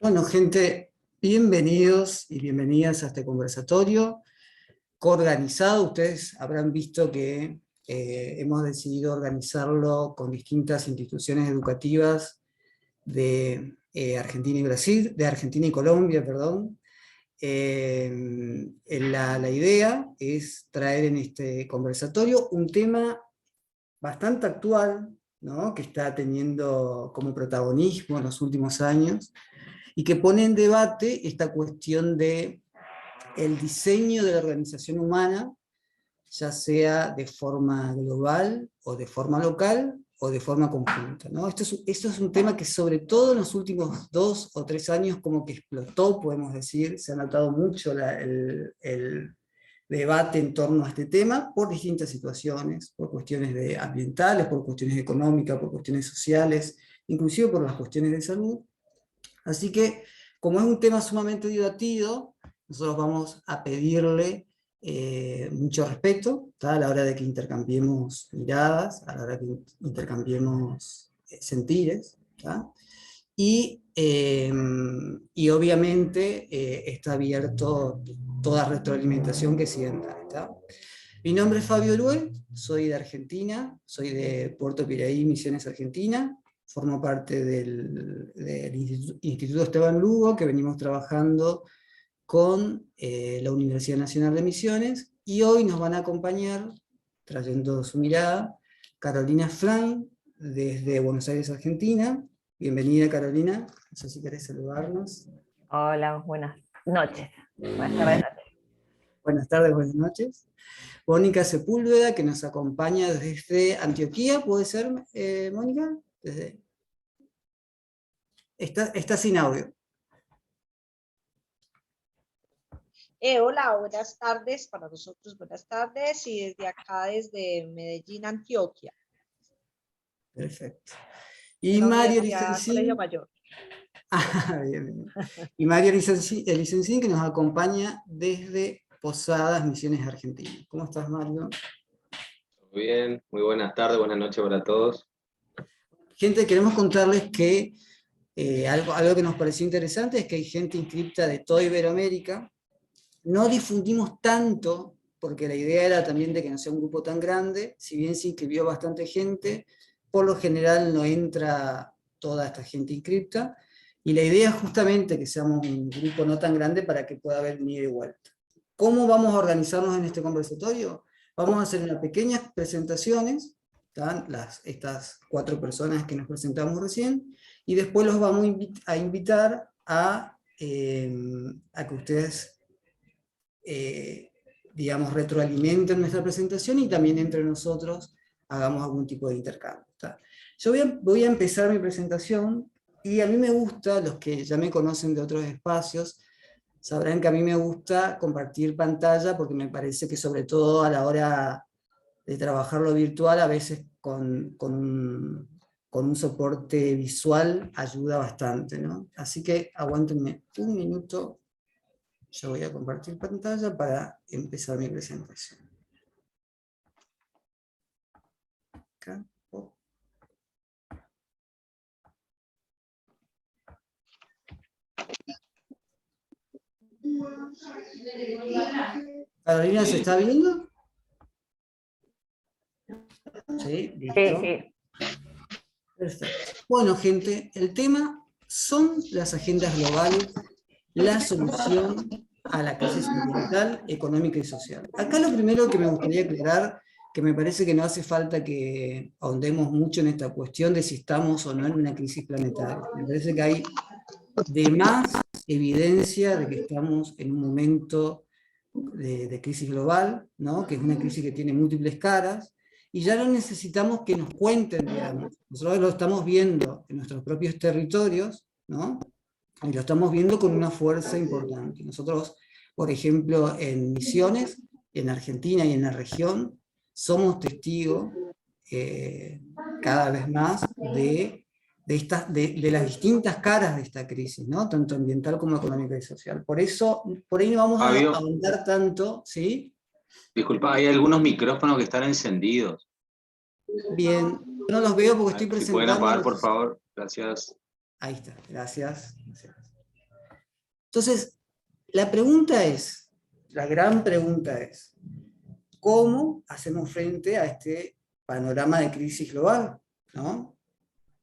Bueno, gente, bienvenidos y bienvenidas a este conversatorio coorganizado. Ustedes habrán visto que hemos decidido organizarlo con distintas instituciones educativas de Argentina y Brasil, de Argentina y Colombia, perdón. La idea es traer en este conversatorio un tema bastante actual, ¿no?, que está teniendo como protagonismo en los últimos años, y que pone en debate esta cuestión de el diseño de la organización humana, ya sea de forma global, o de forma local, o de forma conjunta, ¿no? Esto es un tema que sobre todo en los últimos 2 o 3 años como que explotó, podemos decir. Se ha notado mucho el debate en torno a este tema por distintas situaciones, por cuestiones ambientales, por cuestiones económicas, por cuestiones sociales, inclusive por las cuestiones de salud. Así que, como es un tema sumamente divertido, nosotros vamos a pedirle mucho respeto, ¿tá?, a la hora de que intercambiemos miradas, a la hora de que intercambiemos sentires, ¿tá? Y obviamente está abierto toda retroalimentación que sientan, ¿tá? Mi nombre es Fabio Luel, soy de Argentina, soy de Puerto Piraí, Misiones, Argentina. Formo parte del Instituto Esteban Lugo, que venimos trabajando con la Universidad Nacional de Misiones, y hoy nos van a acompañar, trayendo su mirada, Carolina Frein, desde Buenos Aires, Argentina. Bienvenida, Carolina. No sé si querés saludarnos. Hola, buenas noches. Buenas tardes, noches. Buenas tardes, buenas noches. Mónica Sepúlveda, que nos acompaña desde Antioquía, ¿puede ser, Mónica? Está sin audio. Hola, buenas tardes, para nosotros buenas tardes, y desde acá, desde Medellín, Antioquia. Perfecto. Y Mario Licencín. Bien, bien. Y Mario Licencín, que nos acompaña desde Posadas, Misiones, Argentina. ¿Cómo estás, Mario? Muy bien, muy buenas tardes, buenas noches para todos. Gente, queremos contarles que algo que nos pareció interesante es que hay gente inscripta de toda Iberoamérica. No difundimos tanto, porque la idea era también de que no sea un grupo tan grande. Si bien se inscribió bastante gente, por lo general no entra toda esta gente inscripta, y la idea es justamente que seamos un grupo no tan grande para que pueda haber un ida y vuelta. ¿Cómo vamos a organizarnos en este conversatorio? Vamos a hacer unas pequeñas presentaciones, estas 4 personas que nos presentamos recién, y después los vamos a invitar a que ustedes digamos, retroalimenten nuestra presentación, y también entre nosotros hagamos algún tipo de intercambio, ¿tá? Yo voy a empezar mi presentación, y a mí me gusta, los que ya me conocen de otros espacios, sabrán que a mí me gusta compartir pantalla, porque me parece que sobre todo a la hora de trabajar lo virtual, a veces con un soporte visual ayuda bastante, ¿no? Así que aguántenme un minuto. Yo voy a compartir pantalla para empezar mi presentación. Acá. Oh. ¿Carolina se está viendo? Sí, listo. Sí. Perfecto. Bueno, gente, el tema son las agendas globales, la solución a la crisis ambiental, económica y social. Acá lo primero que me gustaría aclarar, que me parece que no hace falta que ahondemos mucho en esta cuestión de si estamos o no en una crisis planetaria. Me parece que hay de más evidencia de que estamos en un momento de crisis global, ¿no?, que es una crisis que tiene múltiples caras, y ya no necesitamos que nos cuenten, digamos. Nosotros lo estamos viendo en nuestros propios territorios, ¿no?, y lo estamos viendo con una fuerza importante. Nosotros, por ejemplo, en Misiones, en Argentina y en la región, somos testigos cada vez más de las distintas caras de esta crisis, ¿no?, tanto ambiental como económica y social. Por eso, por ahí no vamos a ahondar tanto, ¿sí? Disculpa, hay algunos micrófonos que están encendidos. Bien, yo no los veo porque estoy presentando. Si pueden apagar, por favor, gracias. Ahí está, gracias. Entonces, la pregunta es, la gran pregunta es, ¿cómo hacemos frente a este panorama de crisis global? ¿No?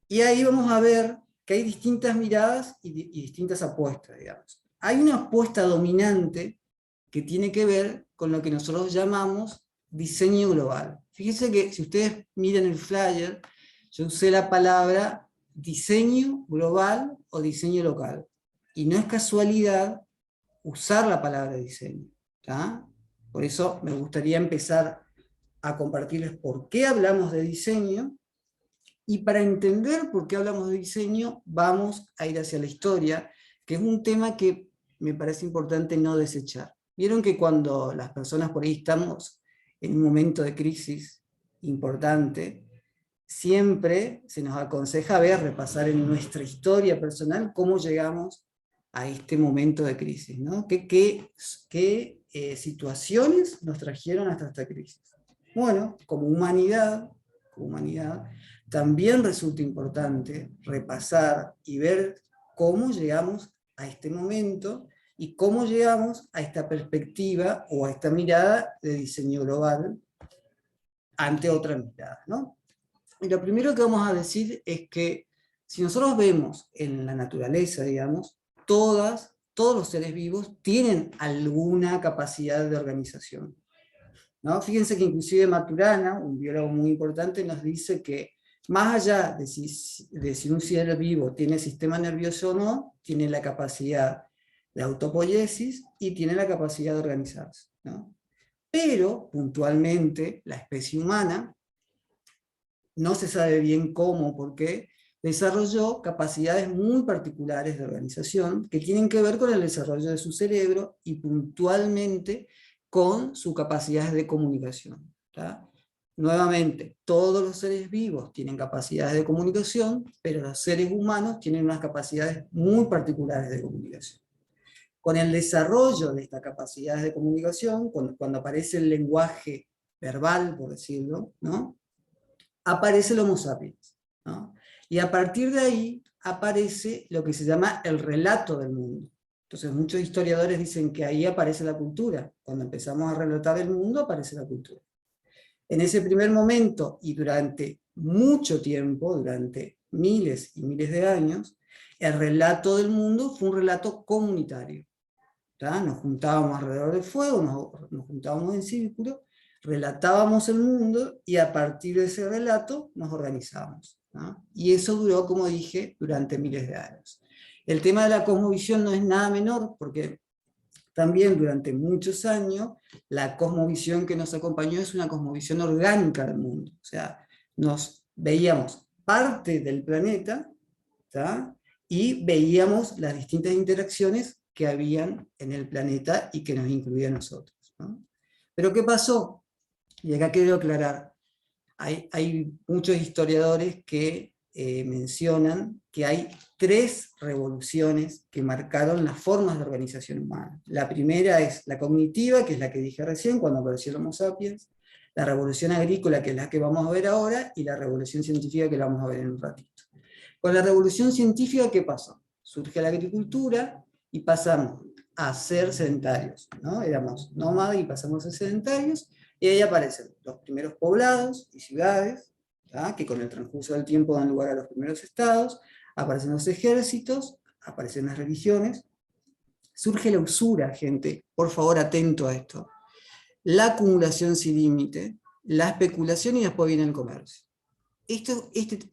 Y ahí vamos a ver que hay distintas miradas y distintas apuestas, digamos. Hay una apuesta dominante que tiene que ver con lo que nosotros llamamos diseño global. Fíjense que si ustedes miran el flyer, yo usé la palabra diseño global o diseño local. Y no es casualidad usar la palabra diseño. ¿Tá? Por eso me gustaría empezar a compartirles por qué hablamos de diseño, y para entender por qué hablamos de diseño vamos a ir hacia la historia, que es un tema que me parece importante no desechar. Vieron que cuando las personas por ahí estamos en un momento de crisis importante, siempre se nos aconseja ver, repasar en nuestra historia personal cómo llegamos a este momento de crisis, ¿no? ¿Qué situaciones nos trajeron hasta esta crisis? Bueno, como humanidad, también resulta importante repasar y ver cómo llegamos a este momento y cómo llegamos a esta perspectiva o a esta mirada de diseño global ante otra mirada, ¿no? Y lo primero que vamos a decir es que si nosotros vemos en la naturaleza, digamos, todos los seres vivos tienen alguna capacidad de organización, ¿no? Fíjense que inclusive Maturana, un biólogo muy importante, nos dice que más allá de si un ser vivo tiene sistema nervioso o no, tiene la capacidad de autopoiesis y tiene la capacidad de organizarse, ¿no? Pero, puntualmente, la especie humana, no se sabe bien cómo, por qué, desarrolló capacidades muy particulares de organización que tienen que ver con el desarrollo de su cerebro y puntualmente con sus capacidades de comunicación. ¿Tá? Nuevamente, todos los seres vivos tienen capacidades de comunicación, pero los seres humanos tienen unas capacidades muy particulares de comunicación. Con el desarrollo de estas capacidades de comunicación, cuando aparece el lenguaje verbal, por decirlo, ¿no? Aparece el Homo sapiens, ¿no? Y a partir de ahí aparece lo que se llama el relato del mundo. Entonces muchos historiadores dicen que ahí aparece la cultura. Cuando empezamos a relatar el mundo aparece la cultura. En ese primer momento y durante mucho tiempo, durante miles y miles de años, el relato del mundo fue un relato comunitario. ¿Tá? Nos juntábamos alrededor del fuego, nos juntábamos en círculo, relatábamos el mundo y a partir de ese relato nos organizábamos, ¿no? Y eso duró, como dije, durante miles de años. El tema de la cosmovisión no es nada menor, porque también durante muchos años la cosmovisión que nos acompañó es una cosmovisión orgánica del mundo. O sea, nos veíamos parte del planeta, ¿tá? Y veíamos las distintas interacciones que habían en el planeta y que nos incluía a nosotros, ¿no? Pero ¿qué pasó? Y acá quiero aclarar, hay muchos historiadores que mencionan que hay 3 revoluciones que marcaron las formas de organización humana. La primera es la cognitiva, que es la que dije recién, cuando apareció el Homo sapiens, la revolución agrícola, que es la que vamos a ver ahora, y la revolución científica, que la vamos a ver en un ratito. Con la revolución científica, ¿qué pasó? Surge la agricultura y pasamos a ser sedentarios, ¿no? Éramos nómadas y pasamos a ser sedentarios, y ahí aparecen los primeros poblados y ciudades, ¿tá? Que con el transcurso del tiempo dan lugar a los primeros estados, aparecen los ejércitos, aparecen las religiones, surge la usura, gente, por favor atento a esto, la acumulación sin límite, la especulación y después viene el comercio.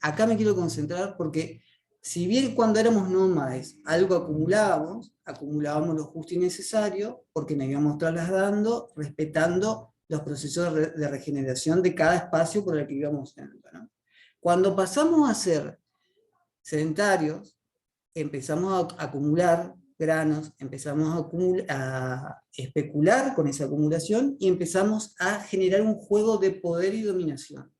Acá me quiero concentrar porque si bien cuando éramos nómades algo acumulábamos lo justo y necesario porque nos íbamos trasladando respetando los procesos de regeneración de cada espacio por el que íbamos yendo, ¿no? Cuando pasamos a ser sedentarios, empezamos a acumular granos, empezamos a especular con esa acumulación y empezamos a generar un juego de poder y dominación.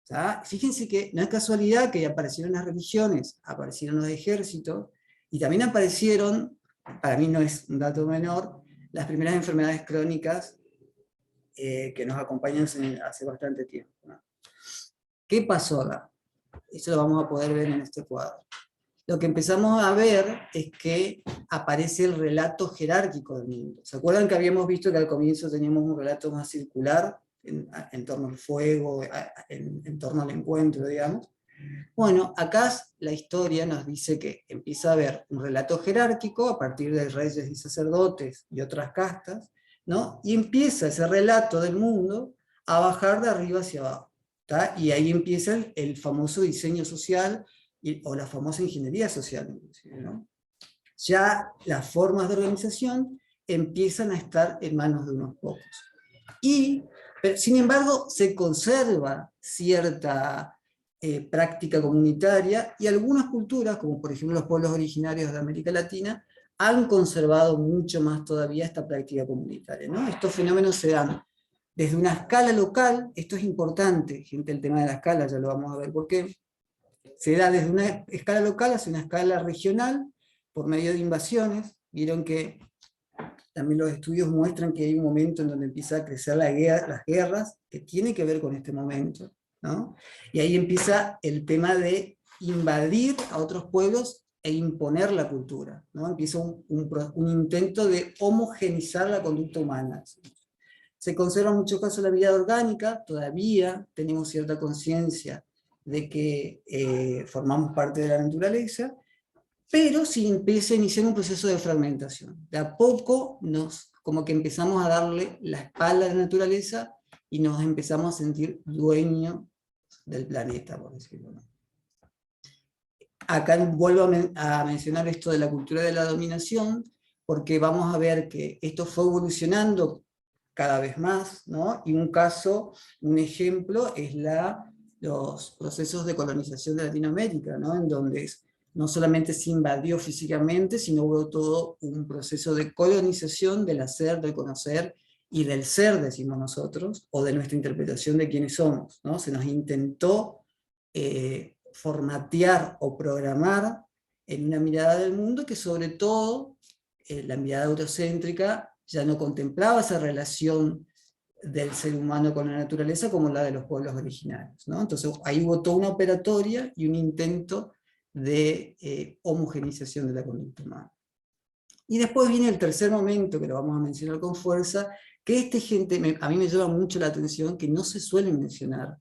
¿Tá? Fíjense que no es casualidad que aparecieron las religiones, aparecieron los ejércitos, y también aparecieron, para mí no es un dato menor, las primeras enfermedades crónicas que nos acompañan hace bastante tiempo, ¿no? ¿Qué pasó acá? Eso lo vamos a poder ver en este cuadro. lo que empezamos a ver es que aparece el relato jerárquico del mundo. ¿Se acuerdan que habíamos visto que al comienzo teníamos un relato más circular, en torno al fuego, en torno al encuentro, digamos? Bueno, acá la historia nos dice que empieza a haber un relato jerárquico a partir de reyes y sacerdotes y otras castas, ¿no? Y empieza ese relato del mundo a bajar de arriba hacia abajo, ¿tá? Y ahí empieza el famoso diseño social o la famosa ingeniería social, inclusive, ¿no? Ya las formas de organización empiezan a estar en manos de unos pocos. Pero, sin embargo, se conserva cierta práctica comunitaria, y algunas culturas, como por ejemplo los pueblos originarios de América Latina, han conservado mucho más todavía esta práctica comunitaria, ¿no? Estos fenómenos se dan desde una escala local. Esto es importante, gente, el tema de la escala, ya lo vamos a ver por qué. Se da desde una escala local hacia una escala regional, por medio de invasiones. Vieron que también los estudios muestran que hay un momento en donde empieza a crecer las guerras, que tiene que ver con este momento, ¿no? Y ahí empieza el tema de invadir a otros pueblos e imponer la cultura, ¿no? Empieza un intento de homogenizar la conducta humana. Se conserva en muchos casos la vida orgánica, todavía tenemos cierta conciencia de que formamos parte de la naturaleza, pero sí empieza a iniciar un proceso de fragmentación. De a poco como que empezamos a darle la espalda a la naturaleza y nos empezamos a sentir dueños del planeta, por decirlo, ¿no? Acá vuelvo a mencionar esto de la cultura de la dominación, porque vamos a ver que esto fue evolucionando cada vez más, ¿no? Y un ejemplo es los procesos de colonización de Latinoamérica, ¿no? En donde no solamente se invadió físicamente, sino hubo todo un proceso de colonización del hacer, del conocer y del ser, decimos nosotros, o de nuestra interpretación de quiénes somos, ¿no? Se nos intentó formatear o programar en una mirada del mundo que, sobre todo, la mirada eurocéntrica ya no contemplaba esa relación del ser humano con la naturaleza como la de los pueblos originarios, ¿no? Entonces ahí hubo toda una operatoria y un intento de homogenización de la conducta humana. Y después viene el tercer momento, que lo vamos a mencionar con fuerza, que a mí me llama mucho la atención, que no se suele mencionar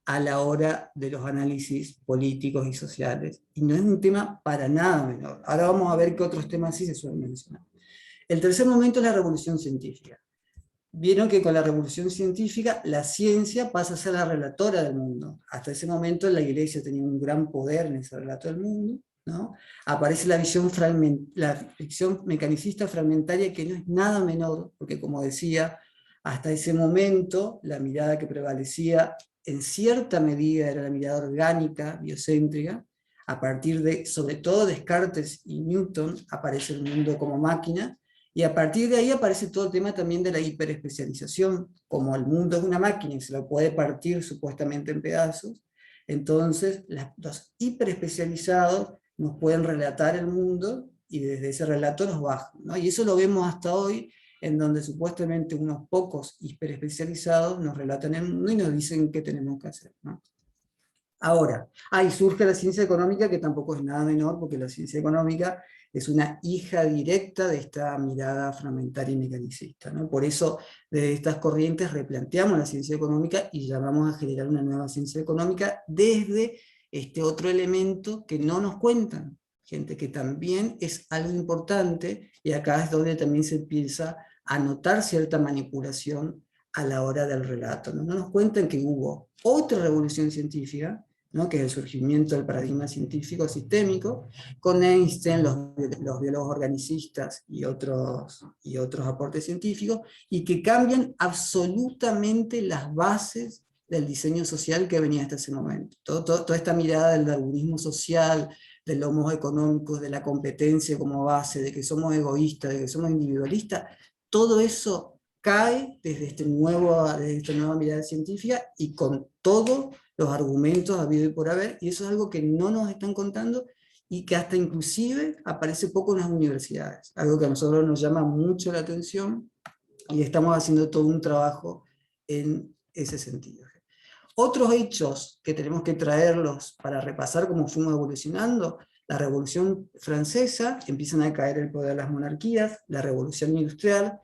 a la hora de los análisis políticos y sociales, y no es un tema para nada menor. Ahora vamos a ver qué otros temas sí se suelen mencionar. El tercer momento es la revolución científica. Vieron que con la revolución científica la ciencia pasa a ser la relatora del mundo. Hasta ese momento la Iglesia tenía un gran poder en ese relato del mundo, ¿no? Aparece la visión mecanicista fragmentaria, que no es nada menor, porque, como decía, hasta ese momento la mirada que prevalecía en cierta medida era la mirada orgánica, biocéntrica. A partir de, sobre todo, Descartes y Newton, aparece el mundo como máquina, y a partir de ahí aparece todo el tema también de la hiperespecialización. Como el mundo es una máquina y se lo puede partir supuestamente en pedazos, entonces los hiperespecializados nos pueden relatar el mundo y desde ese relato nos bajan, ¿no? Y eso lo vemos hasta hoy, en donde supuestamente unos pocos hiperespecializados nos relatan el mundo y nos dicen qué tenemos que hacer, ¿no? Ahora, ahí surge la ciencia económica, que tampoco es nada menor, porque la ciencia económica es una hija directa de esta mirada fragmentaria y mecanicista, ¿no? Por eso, desde estas corrientes replanteamos la ciencia económica y llamamos a generar una nueva ciencia económica desde este otro elemento que no nos cuentan, gente, que también es algo importante, y acá es donde también se empieza a notar cierta manipulación a la hora del relato, ¿no? No nos cuentan que hubo otra revolución científica, ¿no? Que es el surgimiento del paradigma científico sistémico, con Einstein, los biólogos organicistas y otros aportes científicos, y que cambian absolutamente las bases del diseño social que venía hasta ese momento. Toda esta mirada del darwinismo social, del homo económicos, de la competencia como base, de que somos egoístas, de que somos individualistas, todo eso cae desde esta nueva mirada científica, y con todos los argumentos habido y por haber, y eso es algo que no nos están contando, y que hasta inclusive aparece poco en las universidades, algo que a nosotros nos llama mucho la atención, y estamos haciendo todo un trabajo en ese sentido. Otros hechos que tenemos que traerlos para repasar cómo fuimos evolucionando La Revolución Francesa, empiezan a caer el poder de las monarquías, la Revolución Industrial,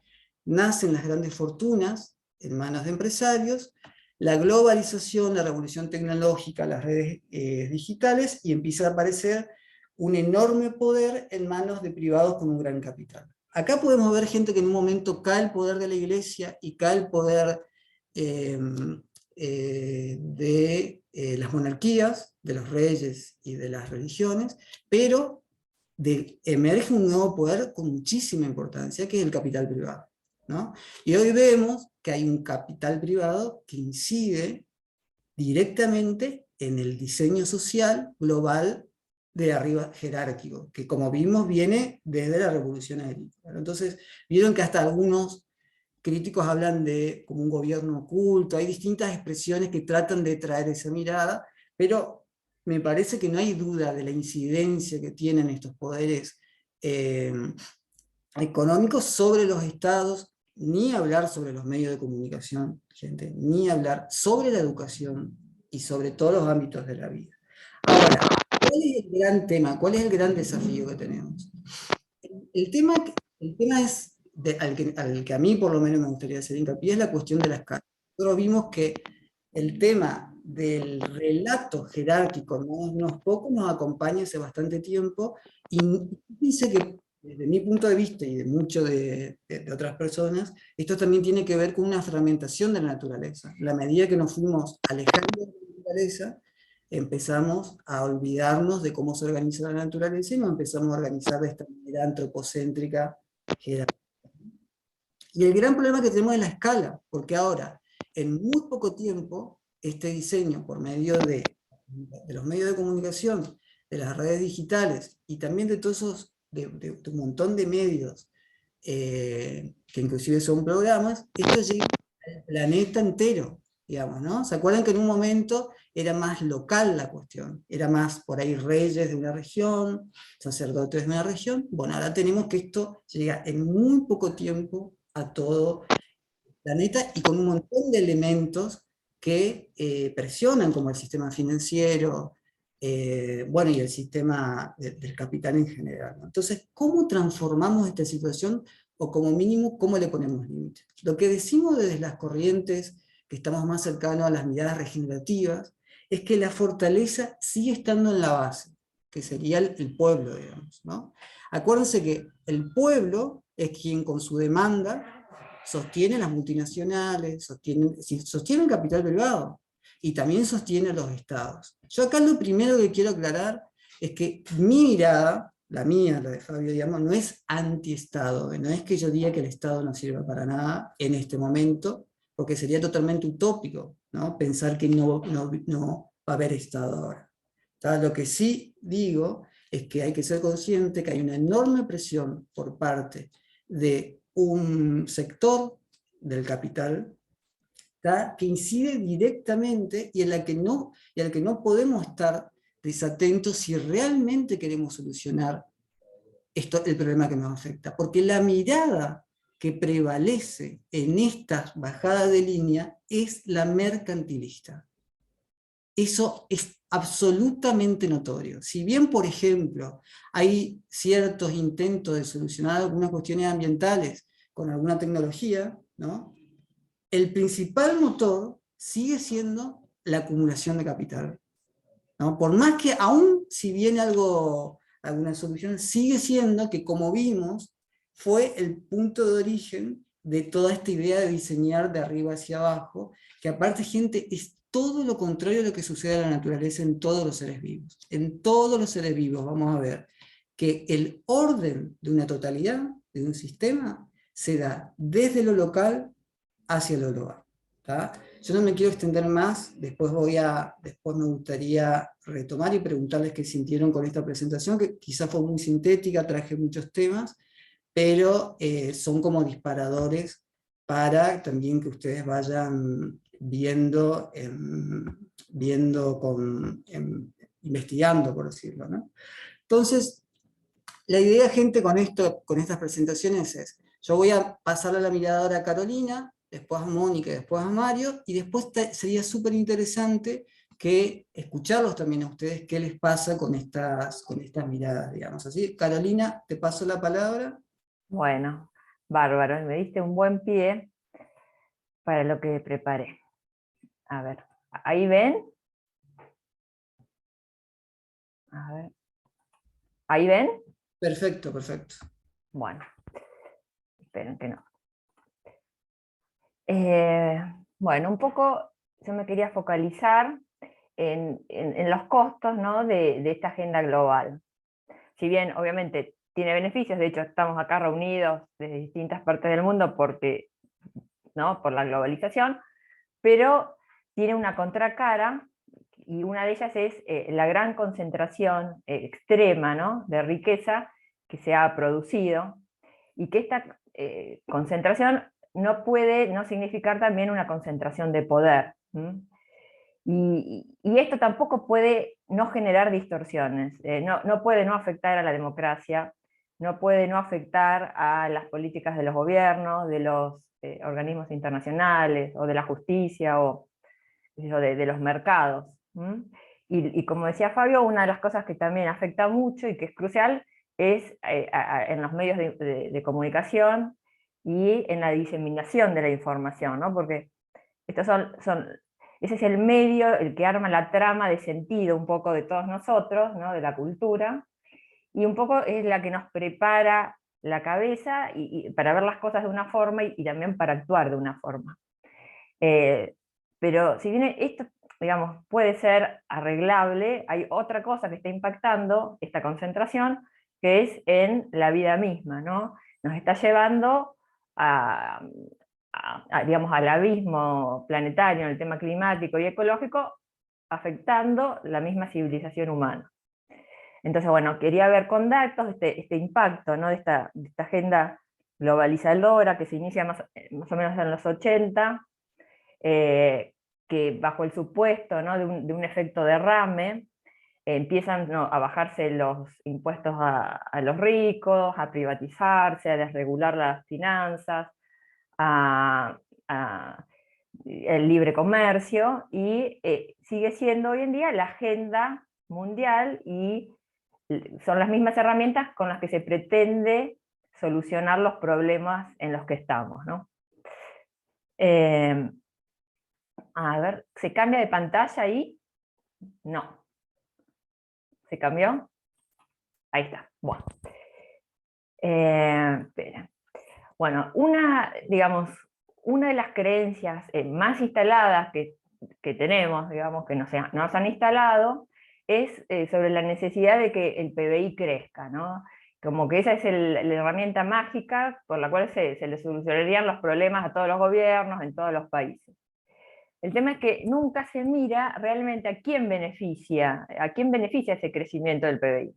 nacen las grandes fortunas en manos de empresarios, la globalización, la revolución tecnológica, las redes digitales, y empieza a aparecer un enorme poder en manos de privados con un gran capital. Acá podemos ver gente que en un momento cae el poder de la iglesia y cae el poder de las monarquías, de los reyes y de las religiones, pero emerge un nuevo poder con muchísima importancia, que es el capital privado, ¿no? Y hoy vemos que hay un capital privado que incide directamente en el diseño social global de arriba jerárquico, que como vimos viene desde la revolución agrícola. Entonces, vieron que hasta algunos críticos hablan de como un gobierno oculto, hay distintas expresiones que tratan de traer esa mirada, pero me parece que no hay duda de la incidencia que tienen estos poderes económicos sobre los estados, ni hablar sobre los medios de comunicación, gente, ni hablar sobre la educación y sobre todos los ámbitos de la vida. Ahora, ¿cuál es el gran tema? ¿Cuál es el gran desafío que tenemos? El tema es, al que a mí por lo menos me gustaría hacer hincapié, es la cuestión de la escala. Nosotros vimos que el tema del relato jerárquico, ¿no? Unos pocos nos acompaña hace bastante tiempo, y dice que desde mi punto de vista y de muchos de otras personas, esto también tiene que ver con una fragmentación de la naturaleza. A la medida que nos fuimos alejando de la naturaleza, empezamos a olvidarnos de cómo se organiza la naturaleza y nos empezamos a organizar de esta manera antropocéntrica, jerárquica. Y el gran problema que tenemos es la escala, porque ahora, en muy poco tiempo, este diseño por medio de los medios de comunicación, de las redes digitales, y también de todos esos, de un montón de medios, que inclusive son programas, esto llega al planeta entero, digamos, ¿no? ¿Se acuerdan que en un momento era más local la cuestión? Era más por ahí reyes de una región, sacerdotes de una región. Bueno, ahora tenemos que esto llega en muy poco tiempo a todo el planeta, y con un montón de elementos que presionan, como el sistema financiero, bueno, y el sistema del capital en general, ¿no? Entonces, ¿cómo transformamos esta situación? O como mínimo, ¿cómo le ponemos límites? Lo que decimos desde las corrientes que estamos más cercanos a las miradas regenerativas, es que la fortaleza sigue estando en la base, que sería el pueblo, digamos, ¿no? Acuérdense que el pueblo es quien con su demanda sostiene las multinacionales, sostiene el capital privado, y también sostiene los estados. Yo acá lo primero que quiero aclarar es que mi mirada, la mía, la de Fabio, digamos, no es anti-estado, no es que yo diga que el estado no sirva para nada en este momento, porque sería totalmente utópico, ¿no? Pensar que no va a haber estado ahora. Lo que sí digo es que hay que ser consciente que hay una enorme presión por parte de un sector del capital que incide directamente, y al que no podemos estar desatentos si realmente queremos solucionar el problema que nos afecta. Porque la mirada que prevalece en estas bajadas de línea es la mercantilista. Eso es absolutamente notorio. Si bien, por ejemplo, hay ciertos intentos de solucionar algunas cuestiones ambientales con alguna tecnología, ¿no? El principal motor sigue siendo la acumulación de capital, ¿no? Por más que, aún si viene alguna solución, sigue siendo que, como vimos, fue el punto de origen de toda esta idea de diseñar de arriba hacia abajo, que aparte, gente, es todo lo contrario a lo que sucede en la naturaleza en todos los seres vivos. En todos los seres vivos vamos a ver que el orden de una totalidad, de un sistema, se da desde lo local hacia lo global. ¿Tá? Yo no me quiero extender más, después me gustaría retomar y preguntarles qué sintieron con esta presentación, que quizás fue muy sintética, traje muchos temas, pero son como disparadores para también que ustedes vayan investigando, por decirlo, ¿no? Entonces, la idea, gente, con estas presentaciones es, yo voy a pasarle la mirada ahora a Carolina, después a Mónica, después a Mario, y después sería súper interesante que escucharlos también a ustedes, qué les pasa con estas miradas, digamos. Así, Carolina, te paso la palabra. Bueno, bárbaro, me diste un buen pie para lo que preparé. A ver, ¿ahí ven? A ver. ¿Ahí ven? Perfecto, perfecto. Bueno, esperen que no. Bueno, un poco yo me quería focalizar en los costos, ¿no?, de esta agenda global. Si bien obviamente tiene beneficios, de hecho estamos acá reunidos desde distintas partes del mundo ¿no?, por la globalización, pero tiene una contracara, y una de ellas es la gran concentración extrema, ¿no?, de riqueza que se ha producido, y que esta concentración no puede no significar también una concentración de poder. Y esto tampoco puede no generar distorsiones, no puede no afectar a la democracia, no puede no afectar a las políticas de los gobiernos, de los organismos internacionales, o de la justicia, o de los mercados. Y como decía Fabio, una de las cosas que también afecta mucho y que es crucial es en los medios de comunicación y en la diseminación de la información, ¿no? Porque estos ese es el medio, el que arma la trama de sentido un poco de todos nosotros, ¿no?, de la cultura, y un poco es la que nos prepara la cabeza y para ver las cosas de una forma y también para actuar de una forma. Pero si bien esto, digamos, puede ser arreglable, hay otra cosa que está impactando esta concentración, que es en la vida misma, ¿no? Nos está llevando digamos, al abismo planetario en el tema climático y ecológico, afectando la misma civilización humana. Entonces, bueno, quería ver con datos este impacto, ¿no?, de esta agenda globalizadora que se inicia más o menos en los 80, que bajo el supuesto, ¿no?, de un efecto derrame, empiezan, ¿no?, a bajarse los impuestos a los ricos, a privatizarse, a desregular las finanzas, el libre comercio, y sigue siendo hoy en día la agenda mundial, y son las mismas herramientas con las que se pretende solucionar los problemas en los que estamos, ¿no? A ver, ¿se cambia de pantalla ahí? No. ¿Se cambió? Ahí está. Bueno. Espera. Bueno, digamos, una de las creencias más instaladas que tenemos, digamos, que nos han instalado, es sobre la necesidad de que el PBI crezca, ¿no? Como que esa es la herramienta mágica por la cual se le solucionarían los problemas a todos los gobiernos en todos los países. El tema es que nunca se mira realmente a quién beneficia ese crecimiento del PBI.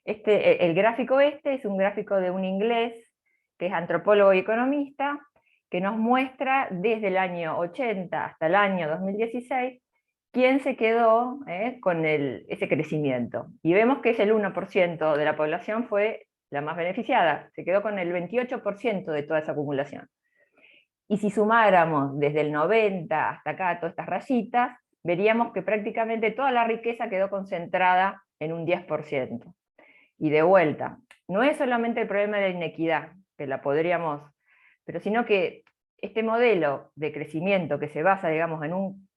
El gráfico es un gráfico de un inglés que es antropólogo y economista, que nos muestra desde el año 80 hasta el año 2016 quién se quedó con ese crecimiento. Y vemos que es el 1% de la población fue la más beneficiada, se quedó con el 28% de toda esa acumulación. Y si sumáramos desde el 90 hasta acá todas estas rayitas, veríamos que prácticamente toda la riqueza quedó concentrada en un 10%. Y de vuelta, no es solamente el problema de la inequidad, que la podríamos, pero sino que este modelo de crecimiento que se basa, digamos, en un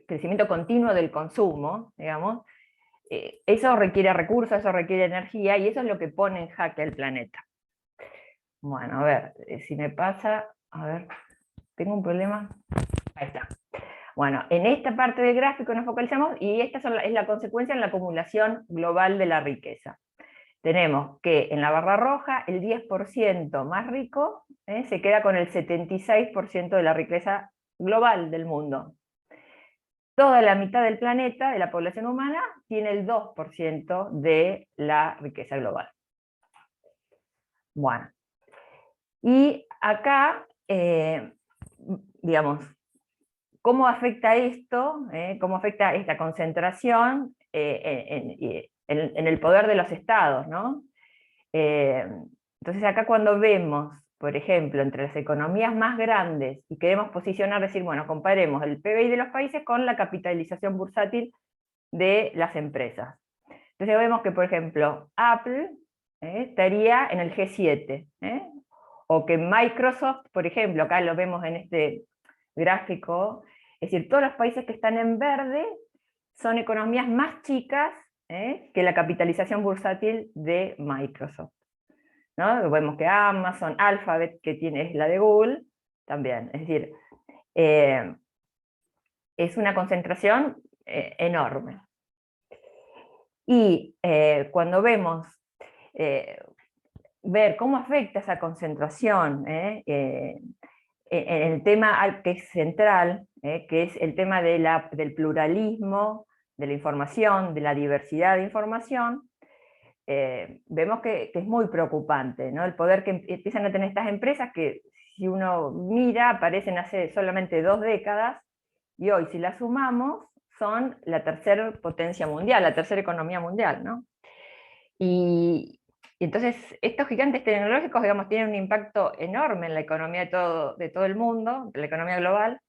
crecimiento continuo del consumo, digamos, eso requiere recursos, eso requiere energía, y eso es lo que pone en jaque al planeta. Bueno, a ver, si me pasa, a ver, tengo un problema, ahí está. Bueno, en esta parte del gráfico nos focalizamos, y esta es la consecuencia en la acumulación global de la riqueza. Tenemos que en la barra roja el 10% más rico se queda con el 76% de la riqueza global del mundo. Toda la mitad del planeta, de la población humana, tiene el 2% de la riqueza global. Bueno, y acá, digamos, ¿cómo afecta esto? ¿Cómo afecta esta concentración en el poder de los estados, ¿no? Entonces acá cuando vemos, por ejemplo, entre las economías más grandes y queremos posicionar, decir, bueno, comparemos el PBI de los países con la capitalización bursátil de las empresas. Entonces vemos que, por ejemplo, Apple estaría en el G7, o que Microsoft, por ejemplo, acá lo vemos en este gráfico, es decir, todos los países que están en verde son economías más chicas que la capitalización bursátil de Microsoft, ¿no? Vemos que Amazon, Alphabet, que es la de Google, también. Es decir, es una concentración enorme. Y cuando vemos ver cómo afecta esa concentración en el tema que es central, que es el tema del pluralismo, de la información, de la diversidad de información, vemos que es muy preocupante, ¿no? El poder que empiezan a tener estas empresas que, si uno mira, aparecen hace solamente 2 décadas, y hoy, si las sumamos, son la tercera potencia mundial, la tercera economía mundial, ¿no? Y entonces estos gigantes tecnológicos, digamos, tienen un impacto enorme en la economía de todo el mundo, en la economía global,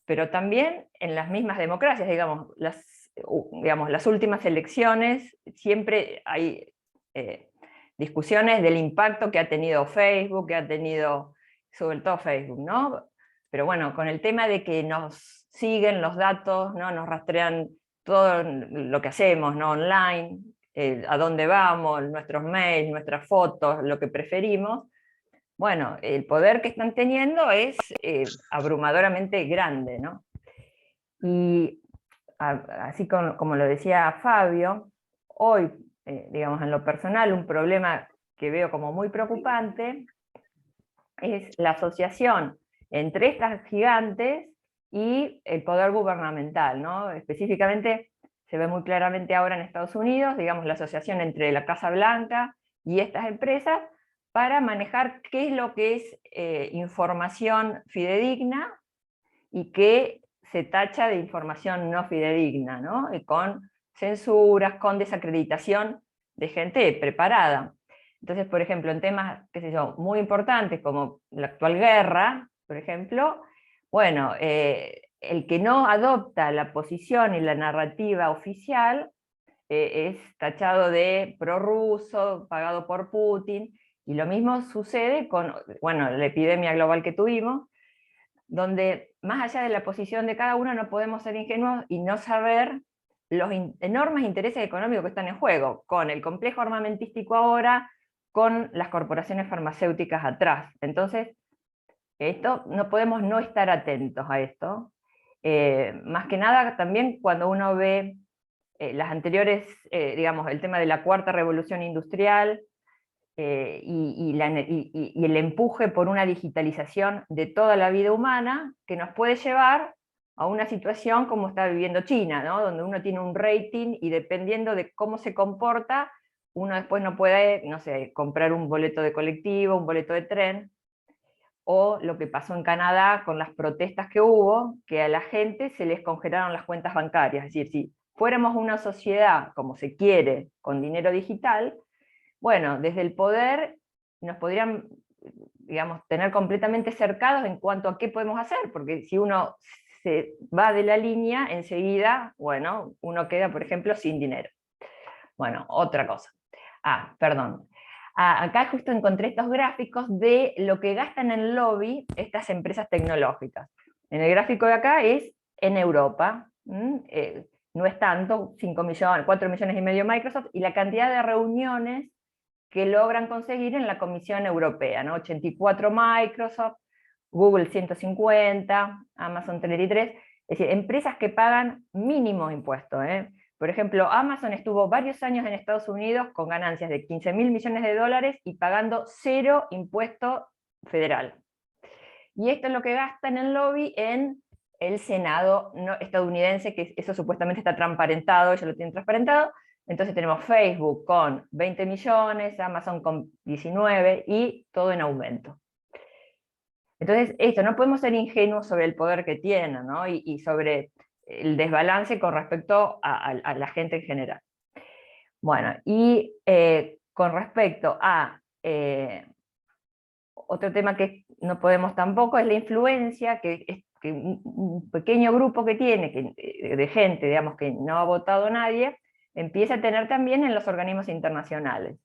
pero también en las mismas democracias, digamos, las últimas elecciones, siempre hay discusiones del impacto que ha tenido Facebook, que ha tenido, sobre todo Facebook, ¿no? Pero bueno, con el tema de que nos siguen los datos, ¿no? Nos rastrean todo lo que hacemos, ¿no? Online, a dónde vamos, nuestros mails, nuestras fotos, lo que preferimos. Bueno, el poder que están teniendo es abrumadoramente grande, ¿no? Y así como lo decía Fabio, hoy, digamos, en lo personal, un problema que veo como muy preocupante es la asociación entre estas gigantes y el poder gubernamental, ¿no? Específicamente se ve muy claramente ahora en Estados Unidos, digamos, la asociación entre la Casa Blanca y estas empresas para manejar qué es lo que es información fidedigna y qué se tacha de información no fidedigna, ¿no? Con censuras, con desacreditación de gente preparada. Entonces, por ejemplo, en temas, qué sé yo, muy importantes como la actual guerra, por ejemplo, bueno, el que no adopta la posición y la narrativa oficial es tachado de prorruso, pagado por Putin, y lo mismo sucede con, bueno, la epidemia global que tuvimos, donde más allá de la posición de cada uno no podemos ser ingenuos y no saber los enormes intereses económicos que están en juego, con el complejo armamentístico ahora, con las corporaciones farmacéuticas atrás. Entonces, esto no podemos no estar atentos a esto. Más que nada también cuando uno ve las anteriores, digamos, el tema de la cuarta revolución industrial, y el empuje por una digitalización de toda la vida humana que nos puede llevar a una situación como está viviendo China, ¿no? Donde uno tiene un rating y dependiendo de cómo se comporta, uno después no puede, no sé, comprar un boleto de colectivo, un boleto de tren, o lo que pasó en Canadá con las protestas que hubo, que a la gente se les congelaron las cuentas bancarias. Es decir, si fuéramos una sociedad como se quiere, con dinero digital, bueno, desde el poder nos podrían, digamos, tener completamente cercados en cuanto a qué podemos hacer, porque si uno se va de la línea, enseguida, bueno, uno queda, por ejemplo, sin dinero. Bueno, otra cosa. Perdón. Acá justo encontré estos gráficos de lo que gastan en lobby estas empresas tecnológicas. En el gráfico de acá es en Europa, no es tanto, 5 millones, 4 millones y medio Microsoft, y la cantidad de reuniones que logran conseguir en la Comisión Europea, ¿no? 84 Microsoft, Google 150, Amazon 33, es decir, empresas que pagan mínimos impuestos. Por ejemplo, Amazon estuvo varios años en Estados Unidos con ganancias de 15.000 millones de dólares y pagando 0 impuesto federal. Y esto es lo que gastan en lobby en el Senado estadounidense, que eso supuestamente está transparentado, ellos lo tienen transparentado. Entonces tenemos Facebook con 20 millones, Amazon con 19 y todo en aumento. Entonces esto, no podemos ser ingenuos sobre el poder que tienen, ¿no? y sobre el desbalance con respecto a la gente en general. Bueno, y con respecto a otro tema que no podemos tampoco es la influencia que un pequeño grupo que tiene, de gente, digamos, que no ha votado nadie, empieza a tener también en los organismos internacionales.